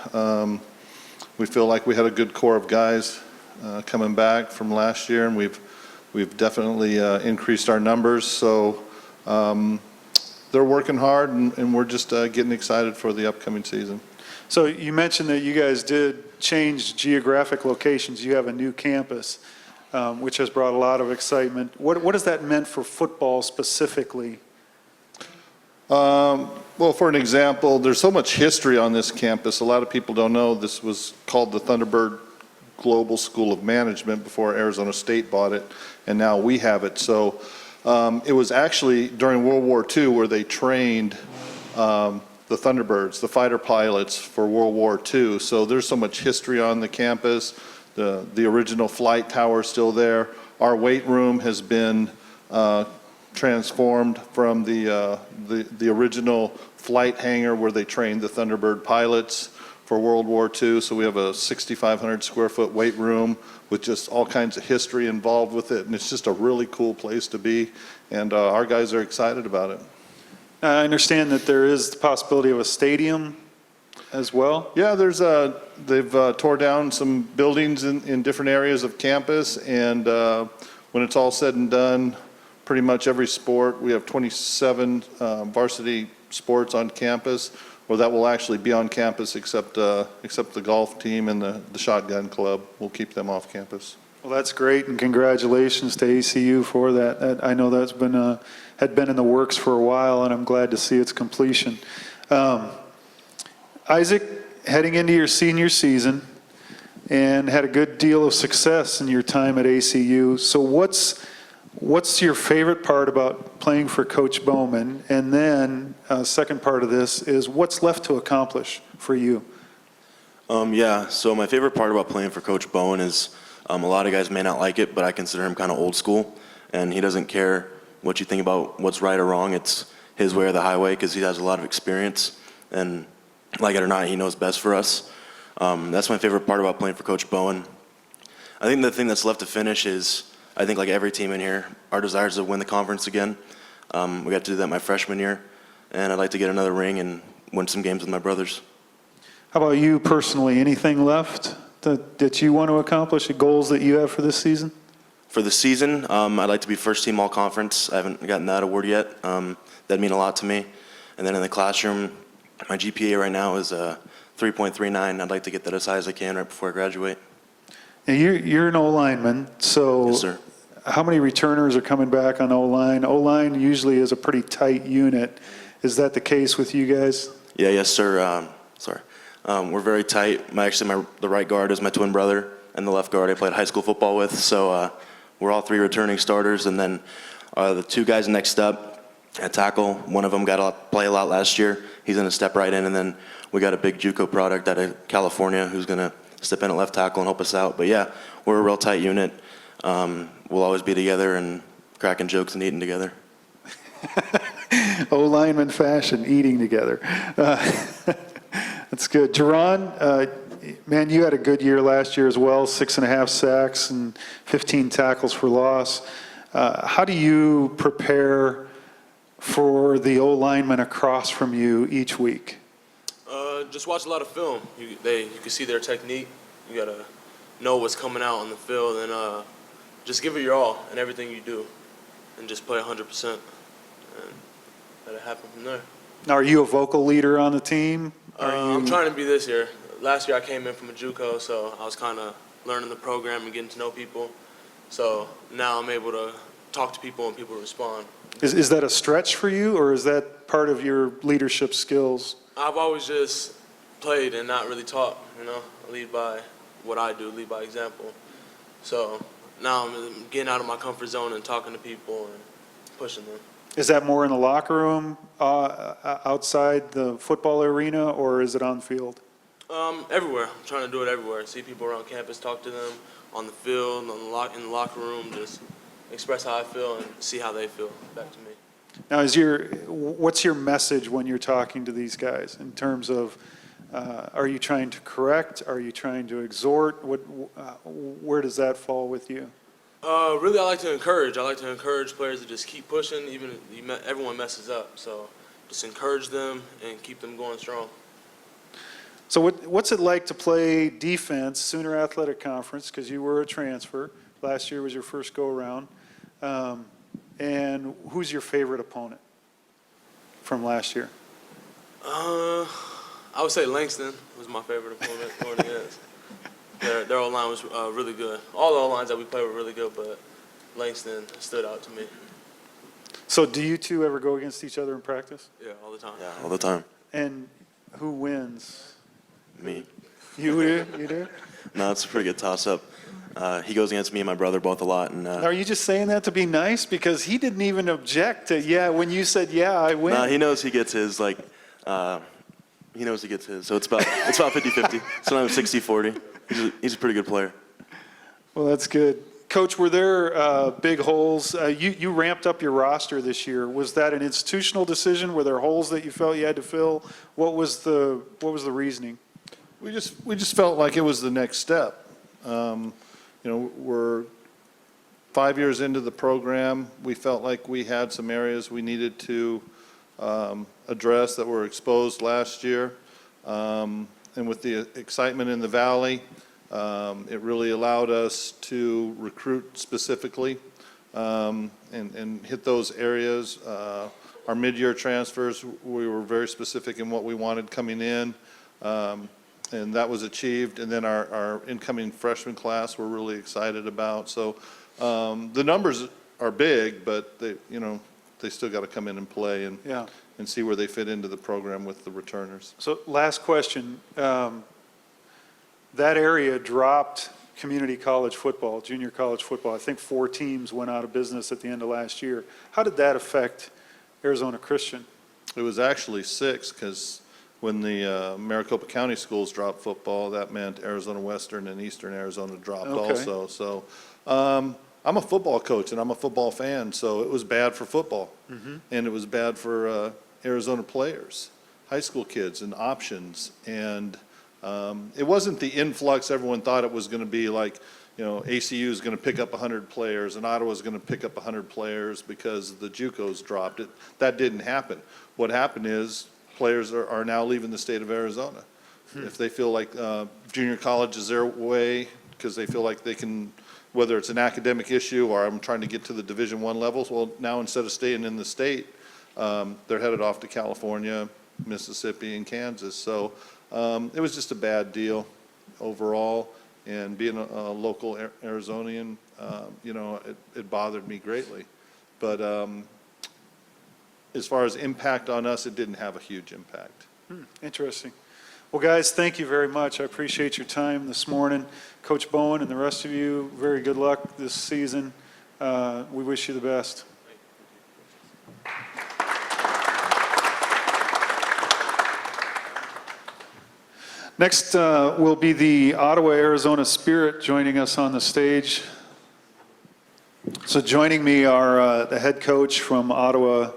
We feel like we had a good core of guys coming back from last year, and we've definitely increased our numbers. So they're working hard, and we're just getting excited for the upcoming season. So you mentioned that you guys did change geographic locations. You have a new campus, which has brought a lot of excitement. What has that meant for football specifically? Well, for an example, there's so much history on this campus. A lot of people don't know this was called the Thunderbird Global School of Management before Arizona State bought it, and now we have it. So it was actually during World War II where they trained the Thunderbirds, the fighter pilots for World War II. So there's so much history on the campus. The original flight tower is still there. Our weight room has been transformed from the original flight hangar where they trained the Thunderbird pilots for World War II. So we have a 6,500 square foot weight room with just all kinds of history involved with it, and it's just a really cool place to be, and our guys are excited about it. I understand that there is the possibility of a stadium as well. Yeah, they've tore down some buildings in different areas of campus, and when it's all said and done, pretty much every sport, we have 27 varsity sports on campus, or that will actually be on campus except the golf team and the shotgun club. We'll keep them off campus. Well, that's great, and congratulations to ACU for that. I know that's been had been in the works for a while, and I'm glad to see its completion. Isaac, heading into your senior season, and had a good deal of success in your time at ACU. So what's your favorite part about playing for Coach Bowman? And then second part of this is what's left to accomplish for you? Yeah, so my favorite part about playing for Coach Bowen is a lot of guys may not like it, but I consider him kind of old school, and he doesn't care what you think about what's right or wrong. It's his way or the highway, because he has a lot of experience, and like it or not, he knows best for us. That's my favorite part about playing for Coach Bowen. I think the thing that's left to finish is, I think like every team in here, our desire is to win the conference again. We got to do that my freshman year, and I'd like to get another ring and win some games with my brothers. How about you personally? Anything left that you want to accomplish, the goals that you have for this season? For the season, I'd like to be first team all conference. I haven't gotten that award yet. That'd mean a lot to me. And then in the classroom, my GPA right now is 3.39. I'd like to get that as high as I can right before I graduate. And you're an O-lineman, so Yes, sir. how many returners are coming back on O-line? O-line usually is a pretty tight unit. Is that the case with you guys? Yeah, yes, sir. We're very tight. The right guard is my twin brother, and the left guard I played high school football with. So we're all three returning starters, and then the two guys next up at tackle. One of them got to play a lot last year. He's going to step right in, and then we got a big JUCO product out of California who's going to step in at left tackle and help us out. But yeah, we're a real tight unit. We'll always be together and cracking jokes and eating together. O-lineman fashion, eating together. That's good. Jerron, man, you had a good year last year as well, 6.5 sacks and 15 tackles for loss. How do you prepare for the O-lineman across from you each week? Just watch a lot of film. You can see their technique. You got to know what's coming out on the field, and just give it your all in everything you do, and just play 100%, and let it happen from there. Now, are you a vocal leader on the team? I'm trying to be this year. Last year I came in from a JUCO, so I was kind of learning the program and getting to know people. So now I'm able to talk to people and people respond. Is that a stretch for you, or is that part of your leadership skills? I've always just played and not really taught, lead by what I do, lead by example. So now I'm getting out of my comfort zone and talking to people and pushing them. Is that more in the locker room, outside the football arena, or is it on the field? Everywhere. I'm trying to do it everywhere. See people around campus, talk to them on the field, in the locker room, just express how I feel and see how they feel back to me. Now, what's your message when you're talking to these guys in terms of, are you trying to correct? Are you trying to exhort? Where does that fall with you? Really, I like to encourage. I like to encourage players to just keep pushing, even if everyone messes up. So just encourage them and keep them going strong. So what's it like to play defense, Sooner Athletic Conference, because you were a transfer. Last year was your first go-around. And who's your favorite opponent from last year? I would say Langston was my favorite opponent going against. Their O-line was really good. All the O-lines that we played were really good, but Langston stood out to me. So do you two ever go against each other in practice? Yeah, all the time. Yeah, all the time. And who wins? Me. You do? You do? No, it's a pretty good toss-up. He goes against me and my brother both a lot. And Are you just saying that to be nice? Because he didn't even object to, when you said, I win. no, he knows he gets his, he knows he gets his. So it's about 50-50. Sometimes 60-40. He's a pretty good player. Well, that's good. Coach, were there big holes? You ramped up your roster this year. Was that an institutional decision? Were there holes that you felt you had to fill? What was the reasoning? We just felt like it was the next step. We're 5 years into the program. We felt like we had some areas we needed to address that were exposed last year. And with the excitement in the Valley, it really allowed us to recruit specifically and hit those areas. Our mid-year transfers, we were very specific in what we wanted coming in. And that was achieved. And then our incoming freshman class we're really excited about. So the numbers are big, but they still got to come in and play and see where they fit into the program with the returners. So last question. That area dropped community college football, junior college football. I think 4 teams went out of business at the end of last year. How did that affect Arizona Christian? It was actually 6 because when the Maricopa County schools dropped football, that meant Arizona Western and Eastern Arizona dropped also. So I'm a football coach and I'm a football fan, so it was bad for football. Mm-hmm. And it was bad for Arizona players, high school kids and options. And it wasn't the influx everyone thought it was going to be, like, ACU is going to pick up 100 players and Ottawa is going to pick up 100 players because the JUCOs dropped it. That didn't happen. What happened is players are now leaving the state of Arizona. If they feel like junior college is their way because they feel like they can whether it's an academic issue or I'm trying to get to the Division I levels, well, now instead of staying in the state, they're headed off to California, Mississippi, and Kansas. So it was just a bad deal overall. And being a local Arizonian, you know, it bothered me greatly. But as far as impact on us, it didn't have a huge impact. Interesting. Well, guys, thank you very much. I appreciate your time this morning. Coach Bowen and the rest of you, very good luck this season. We wish you the best. Next will be the Ottawa, Arizona Spirit joining us on the stage. So joining me are the head coach from Ottawa,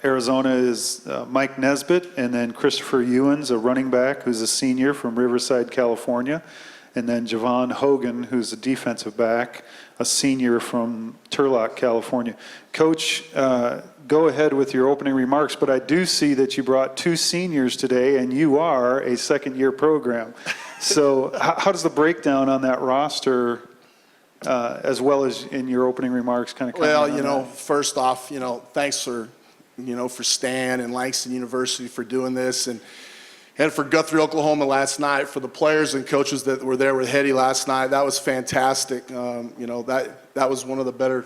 Arizona is Mike Nesbitt, and then Christopher Ewens, a running back who's a senior from Riverside, California, and then Javon Hogan, who's a defensive back, a senior from Turlock, California. Coach, go ahead with your opening remarks, but I do see that you brought 2 seniors today, and you are a second-year program. So how does the breakdown on that roster, as well as in your opening remarks, kind of? Well, you know, first off, you know, thanks for, you know, for Stan and Langston University for doing this, and for Guthrie, Oklahoma last night, for the players and coaches that were there with Hetty last night. That was fantastic. You know, that was one of the better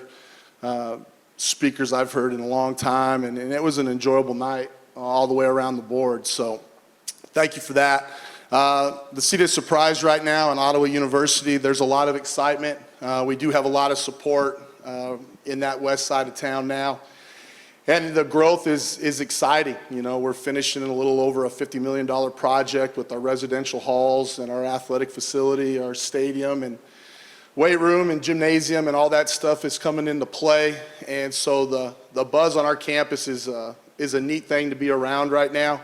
speakers I've heard in a long time, and it was an enjoyable night all the way around the board. So thank you for that. The seat of surprise right now in Ottawa University, there's a lot of excitement. We do have a lot of support in that west side of town now. And the growth is exciting. You know, we're finishing a little over a $50 million project with our residential halls and our athletic facility, our stadium and weight room and gymnasium, and all that stuff is coming into play. And so the buzz on our campus is a neat thing to be around right now.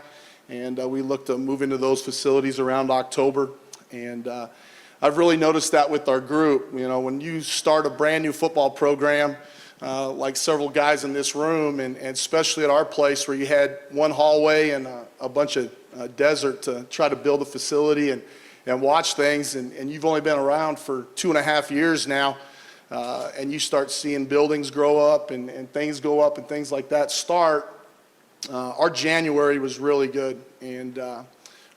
And we look to move into those facilities around October. And I've really noticed that with our group. You know, when you start a brand new football program, like several guys in this room, and especially at our place where you had one hallway and a bunch of desert to try to build a facility and watch things, and you've only been around for 2.5 years now, and you start seeing buildings grow up and things go up and things like that start. Our January was really good, and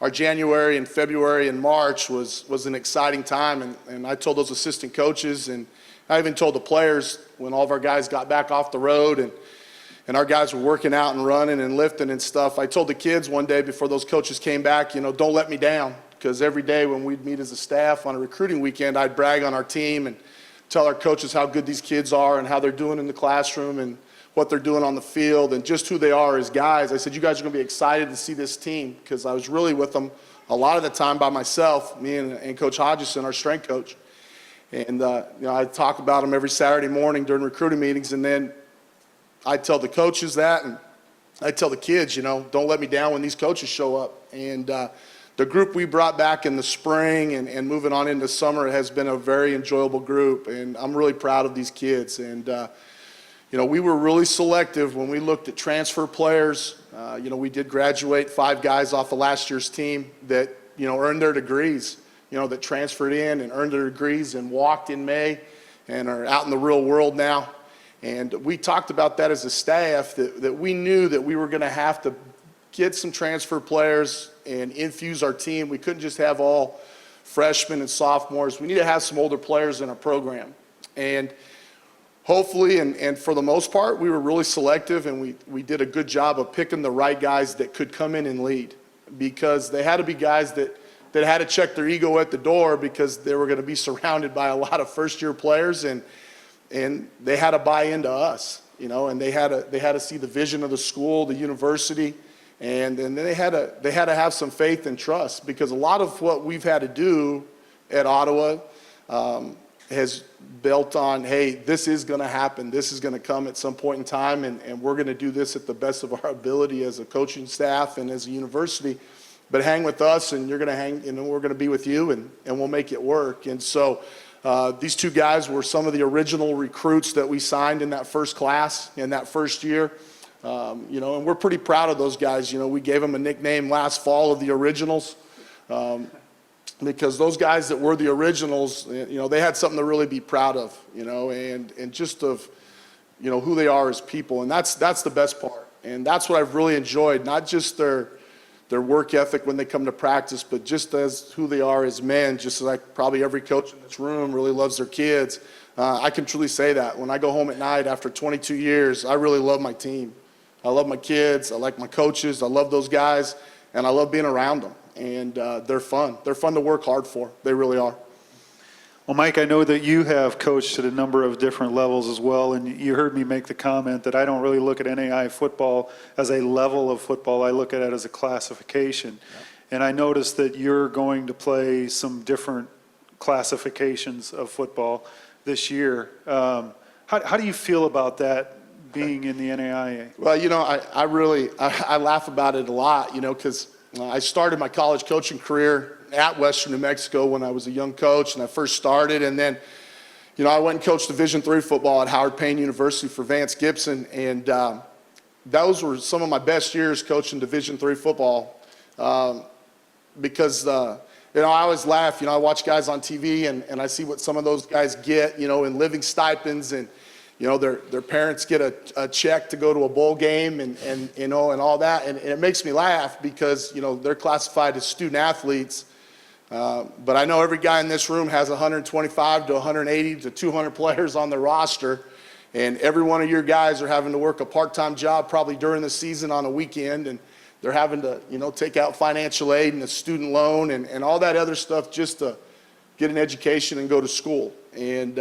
our January and February and March was an exciting time, and I told those assistant coaches, and I even told the players when all of our guys got back off the road and our guys were working out and running and lifting and stuff, I told the kids one day before those coaches came back, you know, don't let me down, because every day when we'd meet as a staff on a recruiting weekend, I'd brag on our team and tell our coaches how good these kids are and how they're doing in the classroom and what they're doing on the field and just who they are as guys. I said, you guys are going to be excited to see this team, because I was really with them a lot of the time by myself, me and Coach Hodgson, our strength coach. And you know, I talk about them every Saturday morning during recruiting meetings, and then I tell the coaches that, and I tell the kids, you know, don't let me down when these coaches show up. And the group we brought back in the spring and moving on into summer has been a very enjoyable group, and I'm really proud of these kids. And you know, we were really selective when we looked at transfer players. You know, we did graduate 5 guys off of last year's team that, you know, earned their degrees, you know, that transferred in and earned their degrees and walked in May and are out in the real world now. And we talked about that as a staff, that we knew that we were going to have to get some transfer players and infuse our team. We couldn't just have all freshmen and sophomores. We need to have some older players in our program. And hopefully, and for the most part, we were really selective, and we did a good job of picking the right guys that could come in and lead, because they had to be guys that had to check their ego at the door, because they were going to be surrounded by a lot of first-year players, and they had to buy into us, you know, and they had to see the vision of the school, the university, and then they had to have some faith and trust, because a lot of what we've had to do at Ottawa has built on, hey, this is going to happen, this is going to come at some point in time, and we're going to do this at the best of our ability as a coaching staff and as a university. But hang with us, and you're going to hang, and we're going to be with you, and we'll make it work. And so these 2 guys were some of the original recruits that we signed in that first class in that first year. You know, and we're pretty proud of those guys. You know, we gave them a nickname last fall of the Originals. because those guys that were the originals, you know, they had something to really be proud of, you know, and just of, you know, who they are as people. And that's the best part. And that's what I've really enjoyed, not just their work ethic when they come to practice, but just as who they are as men, just like probably every coach in this room really loves their kids. I can truly say that. When I go home at night after 22 years, I really love my team. I love my kids. I like my coaches. I love those guys, and I love being around them. And they're fun. They're fun to work hard for. They really are. Well, Mike, I know that you have coached at a number of different levels as well, and you heard me make the comment that I don't really look at NAI football as a level of football. I look at it as a classification. Yep. And I noticed that you're going to play some different classifications of football this year. How do you feel about that being in the NAIA? Well, you know, I laugh about it a lot, you know, because I started my college coaching career at Western New Mexico when I was a young coach, and I first started, and then, you know, I went and coached Division III football at Howard Payne University for Vance Gibson, and those were some of my best years coaching Division III football, because you know, I always laugh. You know, I watch guys on TV, and I see what some of those guys get, you know, in living stipends, and you know, their parents get a check to go to a bowl game, and you know, and all that, and it makes me laugh because, you know, they're classified as student athletes. But I know every guy in this room has 125 to 180 to 200 players on their roster, and every one of your guys are having to work a part-time job probably during the season on a weekend, and they're having to, you know, take out financial aid and a student loan and all that other stuff just to get an education and go to school. And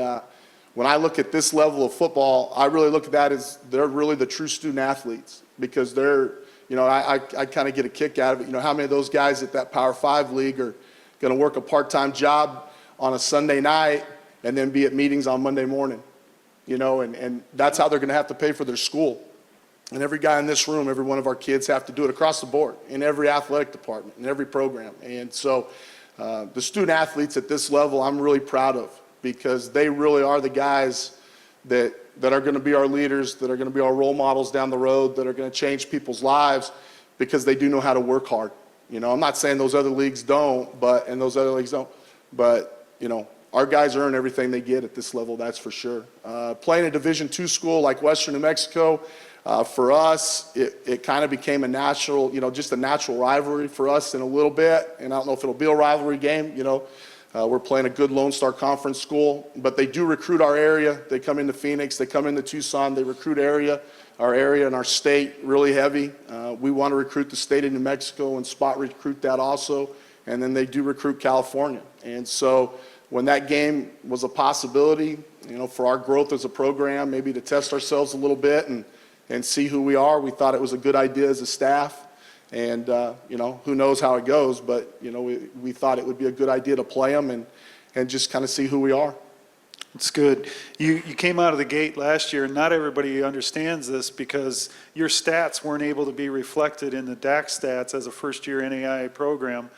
when I look at this level of football, I really look at that as they're really the true student athletes, because they're, you know, I kind of get a kick out of it. You know, how many of those guys at that Power 5 league are going to work a part-time job on a Sunday night and then be at meetings on Monday morning, you know, and that's how they're going to have to pay for their school. And every guy in this room, every one of our kids have to do it across the board in every athletic department, in every program. And so the student athletes at this level, I'm really proud of, because they really are the guys that are going to be our leaders, that are going to be our role models down the road, that are going to change people's lives, because they do know how to work hard. You know, I'm not saying those other leagues don't, and those other leagues don't, but, you know, our guys earn everything they get at this level, that's for sure. Playing a Division II school like Western New Mexico, for us, it kind of became a natural, you know, just a natural rivalry for us in a little bit, and I don't know if it'll be a rivalry game, you know. We're playing a good Lone Star Conference school, but they do recruit our area. They come into Phoenix, they come into Tucson, they recruit our area and our state really heavy. We want to recruit the state of New Mexico and spot recruit that also, and then they do recruit California. And so when that game was a possibility, you know, for our growth as a program, maybe to test ourselves a little bit and see who we are, we thought it was a good idea as a staff. And, you know, who knows how it goes, but, you know, we thought it would be a good idea to play them and just kind of see who we are. It's good. You came out of the gate last year, and not everybody understands this because your stats weren't able to be reflected in the DAC stats as a first-year NAIA program,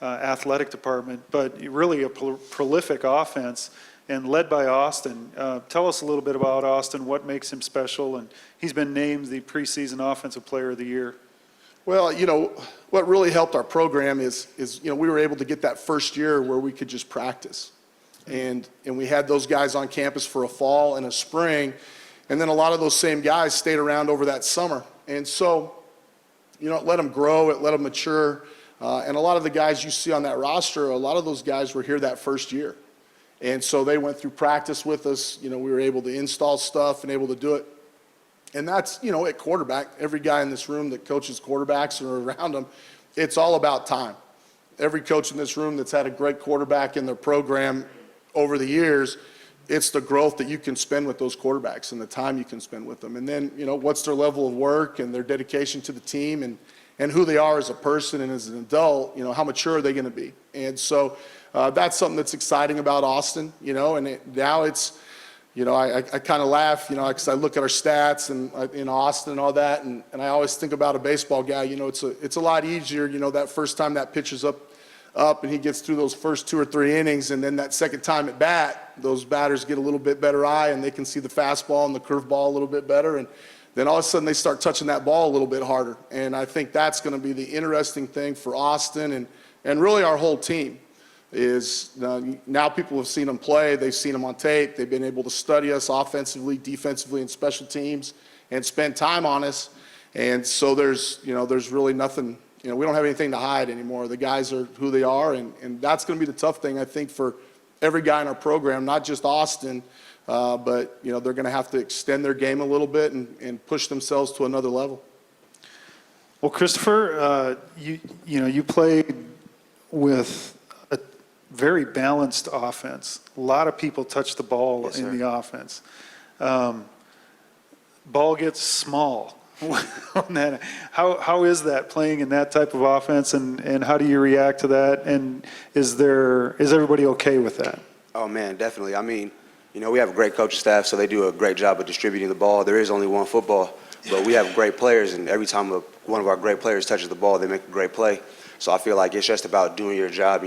athletic department, but really a prolific offense and led by Austin. Tell us a little bit about Austin, what makes him special, and he's been named the preseason Offensive Player of the Year. Well, you know, what really helped our program is you know, we were able to get that first year where we could just practice. And we had those guys on campus for a fall and a spring, and then a lot of those same guys stayed around over that summer. And so, you know, it let them grow, it let them mature, and a lot of the guys you see on that roster, a lot of those guys were here that first year. And so they went through practice with us. You know, we were able to install stuff and able to do it. And that's, you know, at quarterback, every guy in this room that coaches quarterbacks or around them, it's all about time. Every coach in this room that's had a great quarterback in their program over the years, it's the growth that you can spend with those quarterbacks and the time you can spend with them. And then, you know, what's their level of work and their dedication to the team and who they are as a person and as an adult, you know, how mature are they going to be? And so that's something that's exciting about Austin, you know, and now it's, you know, I kind of laugh, you know, because I look at our stats and in Austin and all that, and I always think about a baseball guy. You know, it's a lot easier, you know, that first time that pitcher's up and he gets through those first 2 or 3 innings, and then that second time at bat, those batters get a little bit better eye and they can see the fastball and the curveball a little bit better, and then all of a sudden they start touching that ball a little bit harder. And I think that's going to be the interesting thing for Austin and really our whole team. is now people have seen them play, they've seen them on tape, they've been able to study us offensively, defensively, and special teams, and spend time on us. And so there's really nothing, we don't have anything to hide anymore. The guys are who they are, and that's going to be the tough thing, I think, for every guy in our program, not just Austin, but, they're going to have to extend their game a little bit and push themselves to another level. Well, Christopher, you played with a very balanced offense. A lot of people touch the ball in the offense. Ball gets small. On that. How is that playing in that type of offense, and how do you react to that? And is everybody okay with that? Oh man, definitely. I mean, we have a great coaching staff, so they do a great job of distributing the ball. There is only one football, but we have great players, and every time one of our great players touches the ball, they make a great play. So I feel like it's just about doing your job,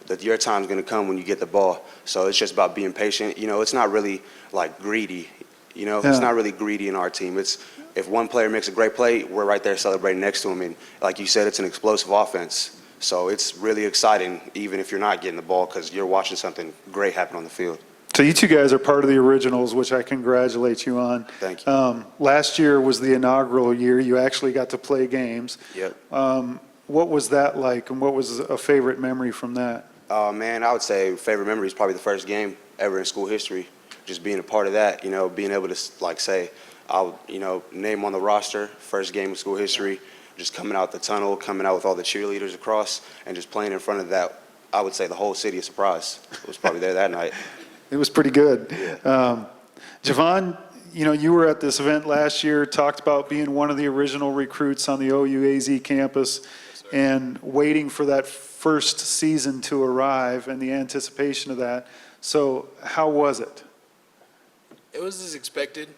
that your time's going to come when you get the ball. So it's just about being patient. It's not really like greedy. It's not really greedy in our team. It's if one player makes a great play, we're right there celebrating next to him. And like you said, it's an explosive offense. So it's really exciting, even if you're not getting the ball, because you're watching something great happen on the field. So you two guys are part of the originals, which I congratulate you on. Thank you. Last year was the inaugural year. You actually got to play games. Yep. What was that like, and what was a favorite memory from that? Man, I would say favorite memory is probably the first game ever in school history. Just being a part of that, being able to say, I'll, name on the roster, first game of school history, just coming out the tunnel, coming out with all the cheerleaders across, and just playing in front of that, I would say the whole city of Surprise was probably there that night. It was pretty good. Yeah. Javon, you were at this event last year, talked about being one of the original recruits on the OUAZ campus and waiting for that first season to arrive and the anticipation of that. So how was it? It was as expected.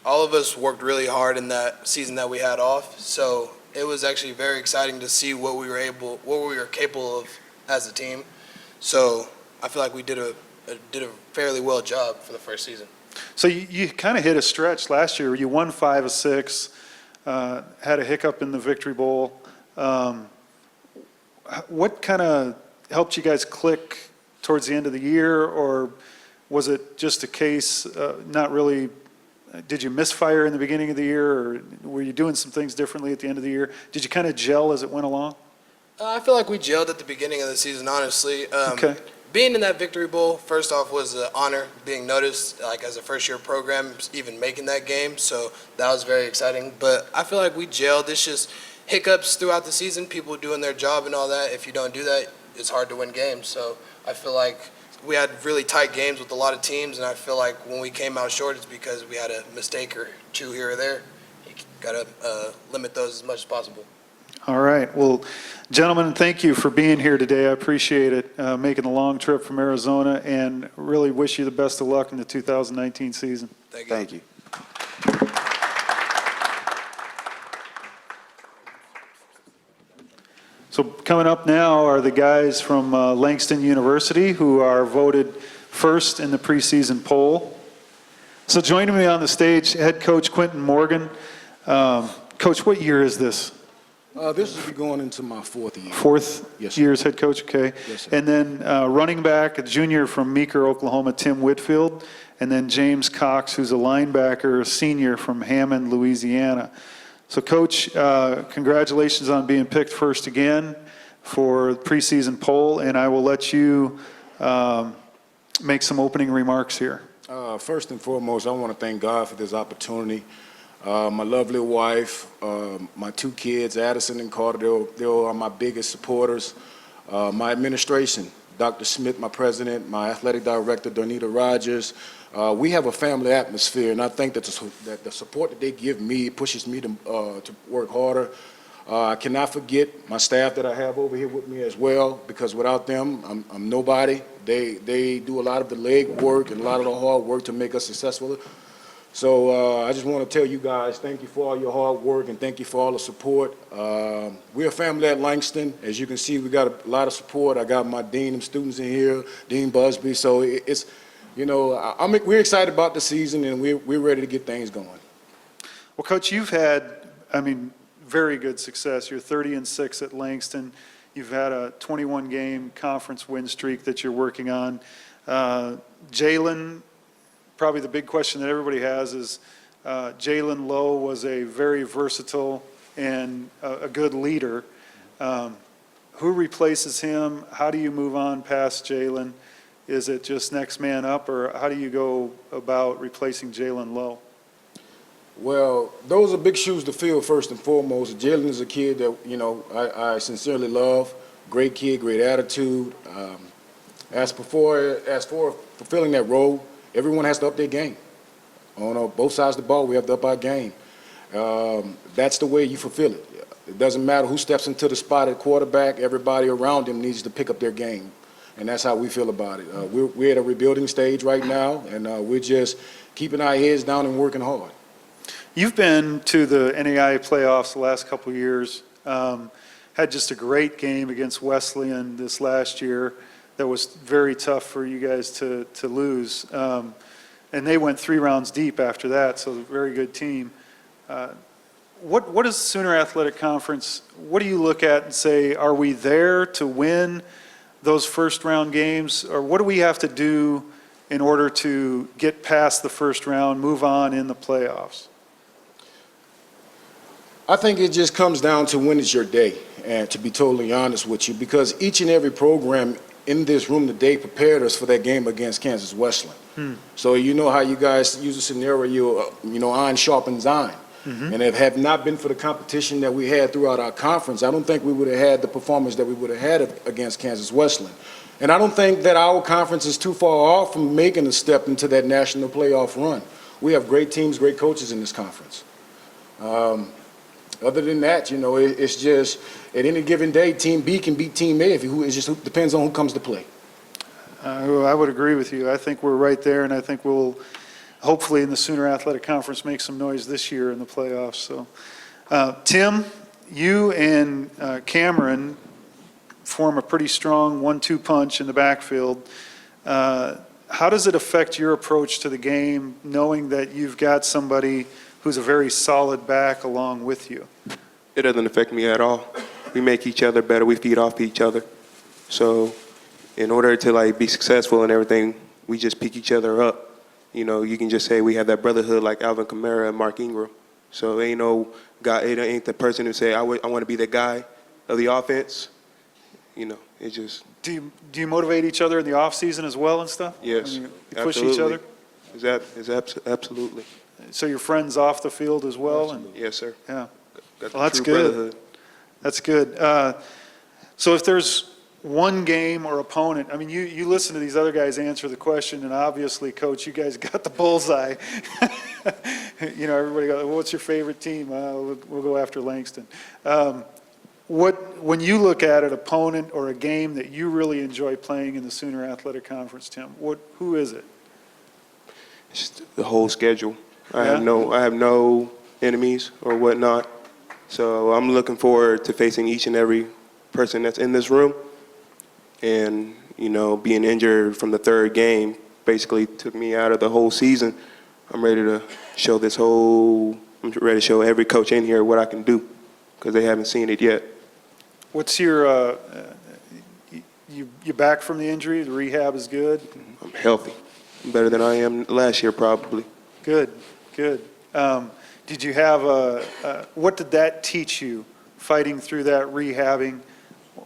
All of us worked really hard in that season that we had off, so it was actually very exciting to see what we were capable of as a team. So I feel like we did a fairly well job for the first season. So you kind of hit a stretch last year. You won 5 of 6, had a hiccup in the Victory Bowl. What kind of helped you guys click towards the end of the year, or was it just a case, not really, did you misfire in the beginning of the year, or were you doing some things differently at the end of the year? Did you kind of gel as it went along? I feel like we gelled at the beginning of the season, honestly. Okay. Being in that Victory Bowl, first off, was an honor, being noticed like as a first-year program, even making that game, so that was very exciting. But I feel like we gelled. It's just hiccups throughout the season, people doing their job and all that. If you don't do that, it's hard to win games. So I feel like we had really tight games with a lot of teams, and I feel like when we came out short, it's because we had a mistake or two here or there. You got to limit those as much as possible. All right. Well, gentlemen, thank you for being here today. I appreciate it, making the long trip from Arizona, and really wish you the best of luck in the 2019 season. Thank you. So coming up now are the guys from Langston University who are voted first in the preseason poll. So joining me on the stage, head coach Quentin Morgan. Coach, what year is this? This will be going into my 4th year. Fourth Yes, year as head coach, okay. Yes, sir. And then running back, a junior from Meeker, Oklahoma, Tim Whitfield. And then James Cox, who's a linebacker, a senior from Hammond, Louisiana. So Coach, congratulations on being picked first again for the preseason poll, and I will let you make some opening remarks here. First and foremost, I want to thank God for this opportunity. My lovely wife, my 2 kids, Addison and Carter, they are my biggest supporters. My administration, Dr. Smith, my president, my athletic director, Donita Rogers. We have a family atmosphere, and I think that the support that they give me pushes me to work harder. I cannot forget my staff that I have over here with me as well, because without them, I'm nobody. They do a lot of the leg work and a lot of the hard work to make us successful. So I just want to tell you guys, thank you for all your hard work and thank you for all the support. We're a family at Langston. As you can see, we got a lot of support. I got my dean and students in here, Dean Busby. So it's, we're excited about the season, and we're ready to get things going. Well, Coach, you've had, very good success. You're 30-6 at Langston. You've had a 21-game conference win streak that you're working on. Jalen, probably the big question that everybody has is Jalen Lowe was a very versatile and a good leader. Who replaces him? How do you move on past Jalen? Is it just next man up, or how do you go about replacing Jalen Lowe? Well, those are big shoes to fill first and foremost. Jalen is a kid that, you know, I sincerely love. Great kid, great attitude. As for fulfilling that role, everyone has to up their game. On both sides of the ball, we have to up our game. That's the way you fulfill it. It doesn't matter who steps into the spot at quarterback, everybody around him needs to pick up their game. And that's how we feel about it. We're at a rebuilding stage right now, and we're just keeping our heads down and working hard. You've been to the NAIA playoffs the last couple of years. Had just a great game against Wesleyan this last year that was very tough for you guys to lose. And they went 3 rounds deep after that, so a very good team. What is Sooner Athletic Conference, what do you look at and say, are we there to win those first round games, or what do we have to do in order to get past the first round, move on in the playoffs? I think it just comes down to when is your day, and to be totally honest with you, because each and every program in this room today prepared us for that game against Kansas Wesleyan. So you know how you guys use a scenario, you know, iron sharpens iron. And if it had not been for the competition that we had throughout our conference, I don't think we would have had the performance that we would have had against Kansas Wesleyan. And I don't think that our conference is too far off from making a step into that national playoff run. We have great teams, great coaches in this conference. Other than that, you know, it's just at any given day, Team B can beat Team A. It just depends on who comes to play. I would agree with you. I think we're right there, and I think we'll hopefully in the Sooner Athletic Conference make some noise this year in the playoffs. So, Tim, you and Cameron form a pretty strong 1-2 punch in the backfield. How does it affect your approach to the game, knowing that you've got somebody who's a very solid back along with you? It doesn't affect me at all. We make each other better. We feed off each other. So in order to like be successful and everything, we just pick each other up. You know, you can just say we have that brotherhood like Alvin Kamara and Mark Ingram. So ain't no guy, it ain't the person who say I want to be the guy of the offense. You know, it just. Do you motivate each other in the off season as well and stuff? Yes, I mean, you push each other? Absolutely. So you're friends off the field as well? And, yes, sir. yeah. Got Well, that's true good. brotherhood. That's good. So if there's one game or opponent, I mean, you listen to these other guys answer the question, and obviously, Coach, you guys got the bullseye. You know, everybody goes, well, what's your favorite team? We'll go after Langston. When you look at an opponent or a game that you really enjoy playing in the Sooner Athletic Conference, Tim, who is it? It's the whole schedule. I Yeah? have no enemies or whatnot. So I'm looking forward to facing each and every person that's in this room. And, you know, being injured from the 3rd game basically took me out of the whole season. I'm ready to show every coach in here what I can do, because they haven't seen it yet. What's your, you back from the injury? The rehab is good? I'm healthy. I'm better than I am last year, probably. Good. Did you have what did that teach you, fighting through that rehabbing?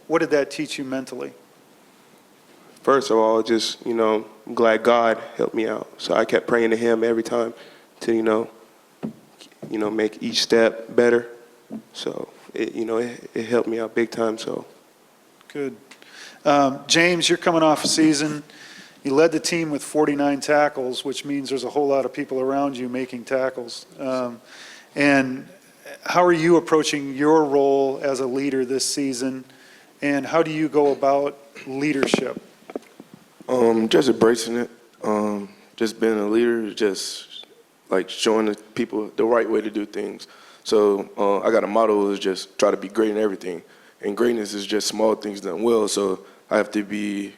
What did that teach you mentally? First of all, just, you know, I'm glad God helped me out. So I kept praying to him every time to, you know, make each step better. So, it helped me out big time, so. Good. James, you're coming off a season. You led the team with 49 tackles, which means there's a whole lot of people around you making tackles. And how are you approaching your role as a leader this season, and how do you go about leadership? Just embracing it. Just being a leader, just like showing the people the right way to do things. So I got a motto is just try to be great in everything. And greatness is just small things done well. So I have to be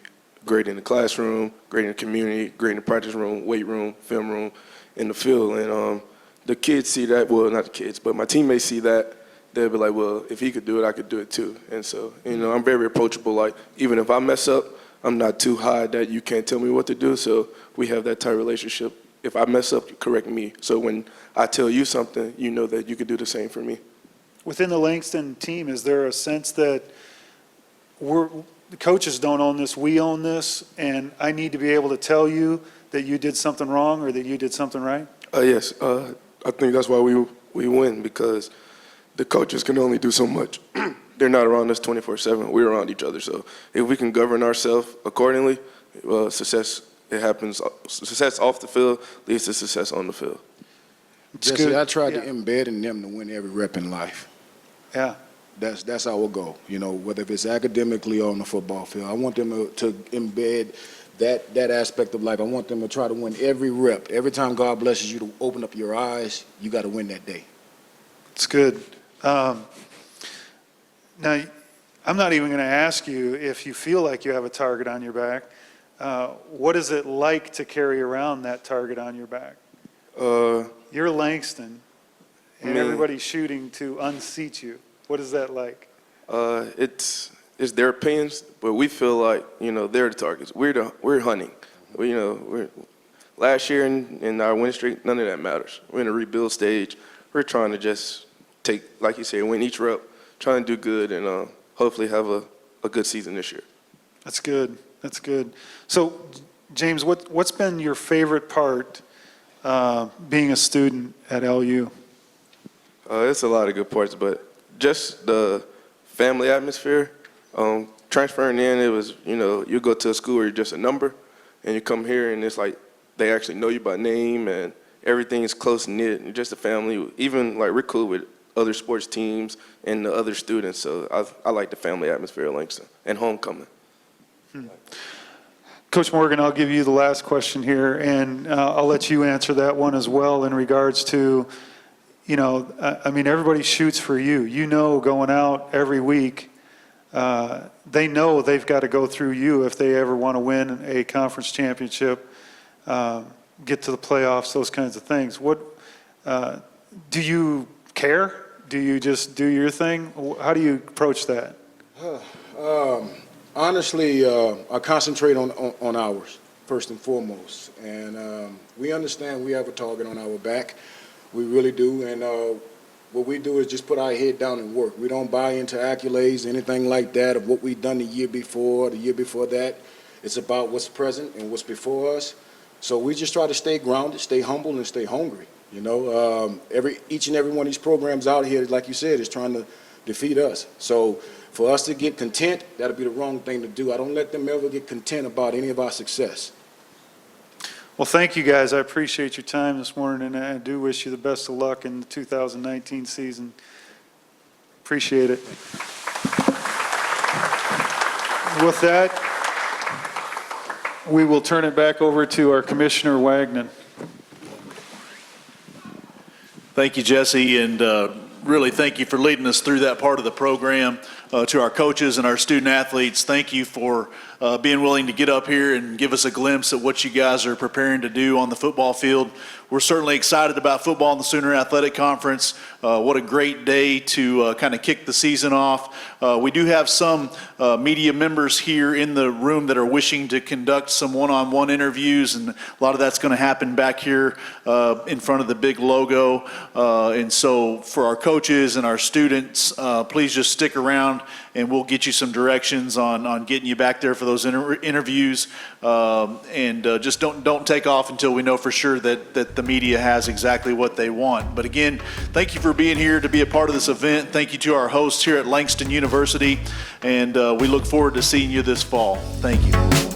great in the classroom, great in the community, great in the practice room, weight room, film room, in the field. And the kids see that, well, not the kids, but my teammates see that. they'll be like, well, if he could do it, I could do it too. And so, you know, I'm very approachable. Like, even if I mess up, I'm not too high that you can't tell me what to do. So we have that tight relationship. If I mess up, you correct me. So when I tell you something, you know that you could do the same for me. Within the Langston team, is there a sense that the coaches don't own this, we own this, and I need to be able to tell you that you did something wrong or that you did something right? Yes, I think that's why we win, because the coaches can only do so much. They're not around us 24/7. We're around each other. So if we can govern ourselves accordingly, success, it happens. Success off the field leads to success on the field. Jesse, I tried to embed in them to win every rep in life. Yeah. That's our goal, you know, whether if it's academically or on the football field. I want them to embed that aspect of life. I want them to try to win every rep. Every time God blesses you to open up your eyes, you got to win that day. It's good. Now, I'm not even going to ask you if you feel like you have a target on your back. What is it like to carry around that target on your back? You're Langston, and everybody's shooting to unseat you. What is that like? It's their opinions, but we feel like, you know, they're the targets. We're hunting. Last year in our win streak, none of that matters. We're in a rebuild stage. We're trying to just take, like you said, win each rep, trying to do good, and hopefully have a good season this year. That's good. That's good. So, James, what's been your favorite part being a student at LU? It's a lot of good parts, but just the family atmosphere. Transferring in, it was, you know, you go to a school where you're just a number, and you come here and it's like they actually know you by name, and everything's close-knit, and just a family. Even, like, we're cool with other sports teams and the other students, so I like the family atmosphere at Langston and homecoming. Coach Morgan, I'll give you the last question here, and I'll let you answer that one as well in regards to, you know, I mean, everybody shoots for you. You know, going out every week, they know they've got to go through you if they ever want to win a conference championship, get to the playoffs, those kinds of things. What do you care? Do you just do your thing? How do you approach that? Honestly, I concentrate on ours, first and foremost. And we understand we have a target on our back. We really do. And what we do is just put our head down and work. We don't buy into accolades, anything like that, of what we've done the year before that. It's about what's present and what's before us. So we just try to stay grounded, stay humble, and stay hungry. You know, each and every one of these programs out here, like you said, is trying to defeat us. So for us to get content, that'll be the wrong thing to do. I don't let them ever get content about any of our success. Well, thank you, guys. I appreciate your time this morning, and I do wish you the best of luck in the 2019 season. Appreciate it. With that, we will turn it back over to our Commissioner Wagnon. Thank you, Jesse, and really thank you for leading us through that part of the program. To our coaches and our student athletes, thank you for being willing to get up here and give us a glimpse at what you guys are preparing to do on the football field. We're certainly excited about football in the Sooner Athletic Conference. What a great day to kind of kick the season off. We do have some media members here in the room that are wishing to conduct some one-on-one interviews, and a lot of that's going to happen back here in front of the big logo. And so for our coaches and our students, please just stick around and we'll get you some directions on getting you back there for those interviews. And just don't take off until we know for sure that the media has exactly what they want. But again, thank you for being here to be a part of this event. Thank you to our hosts here at Langston University, and we look forward to seeing you this fall. Thank you.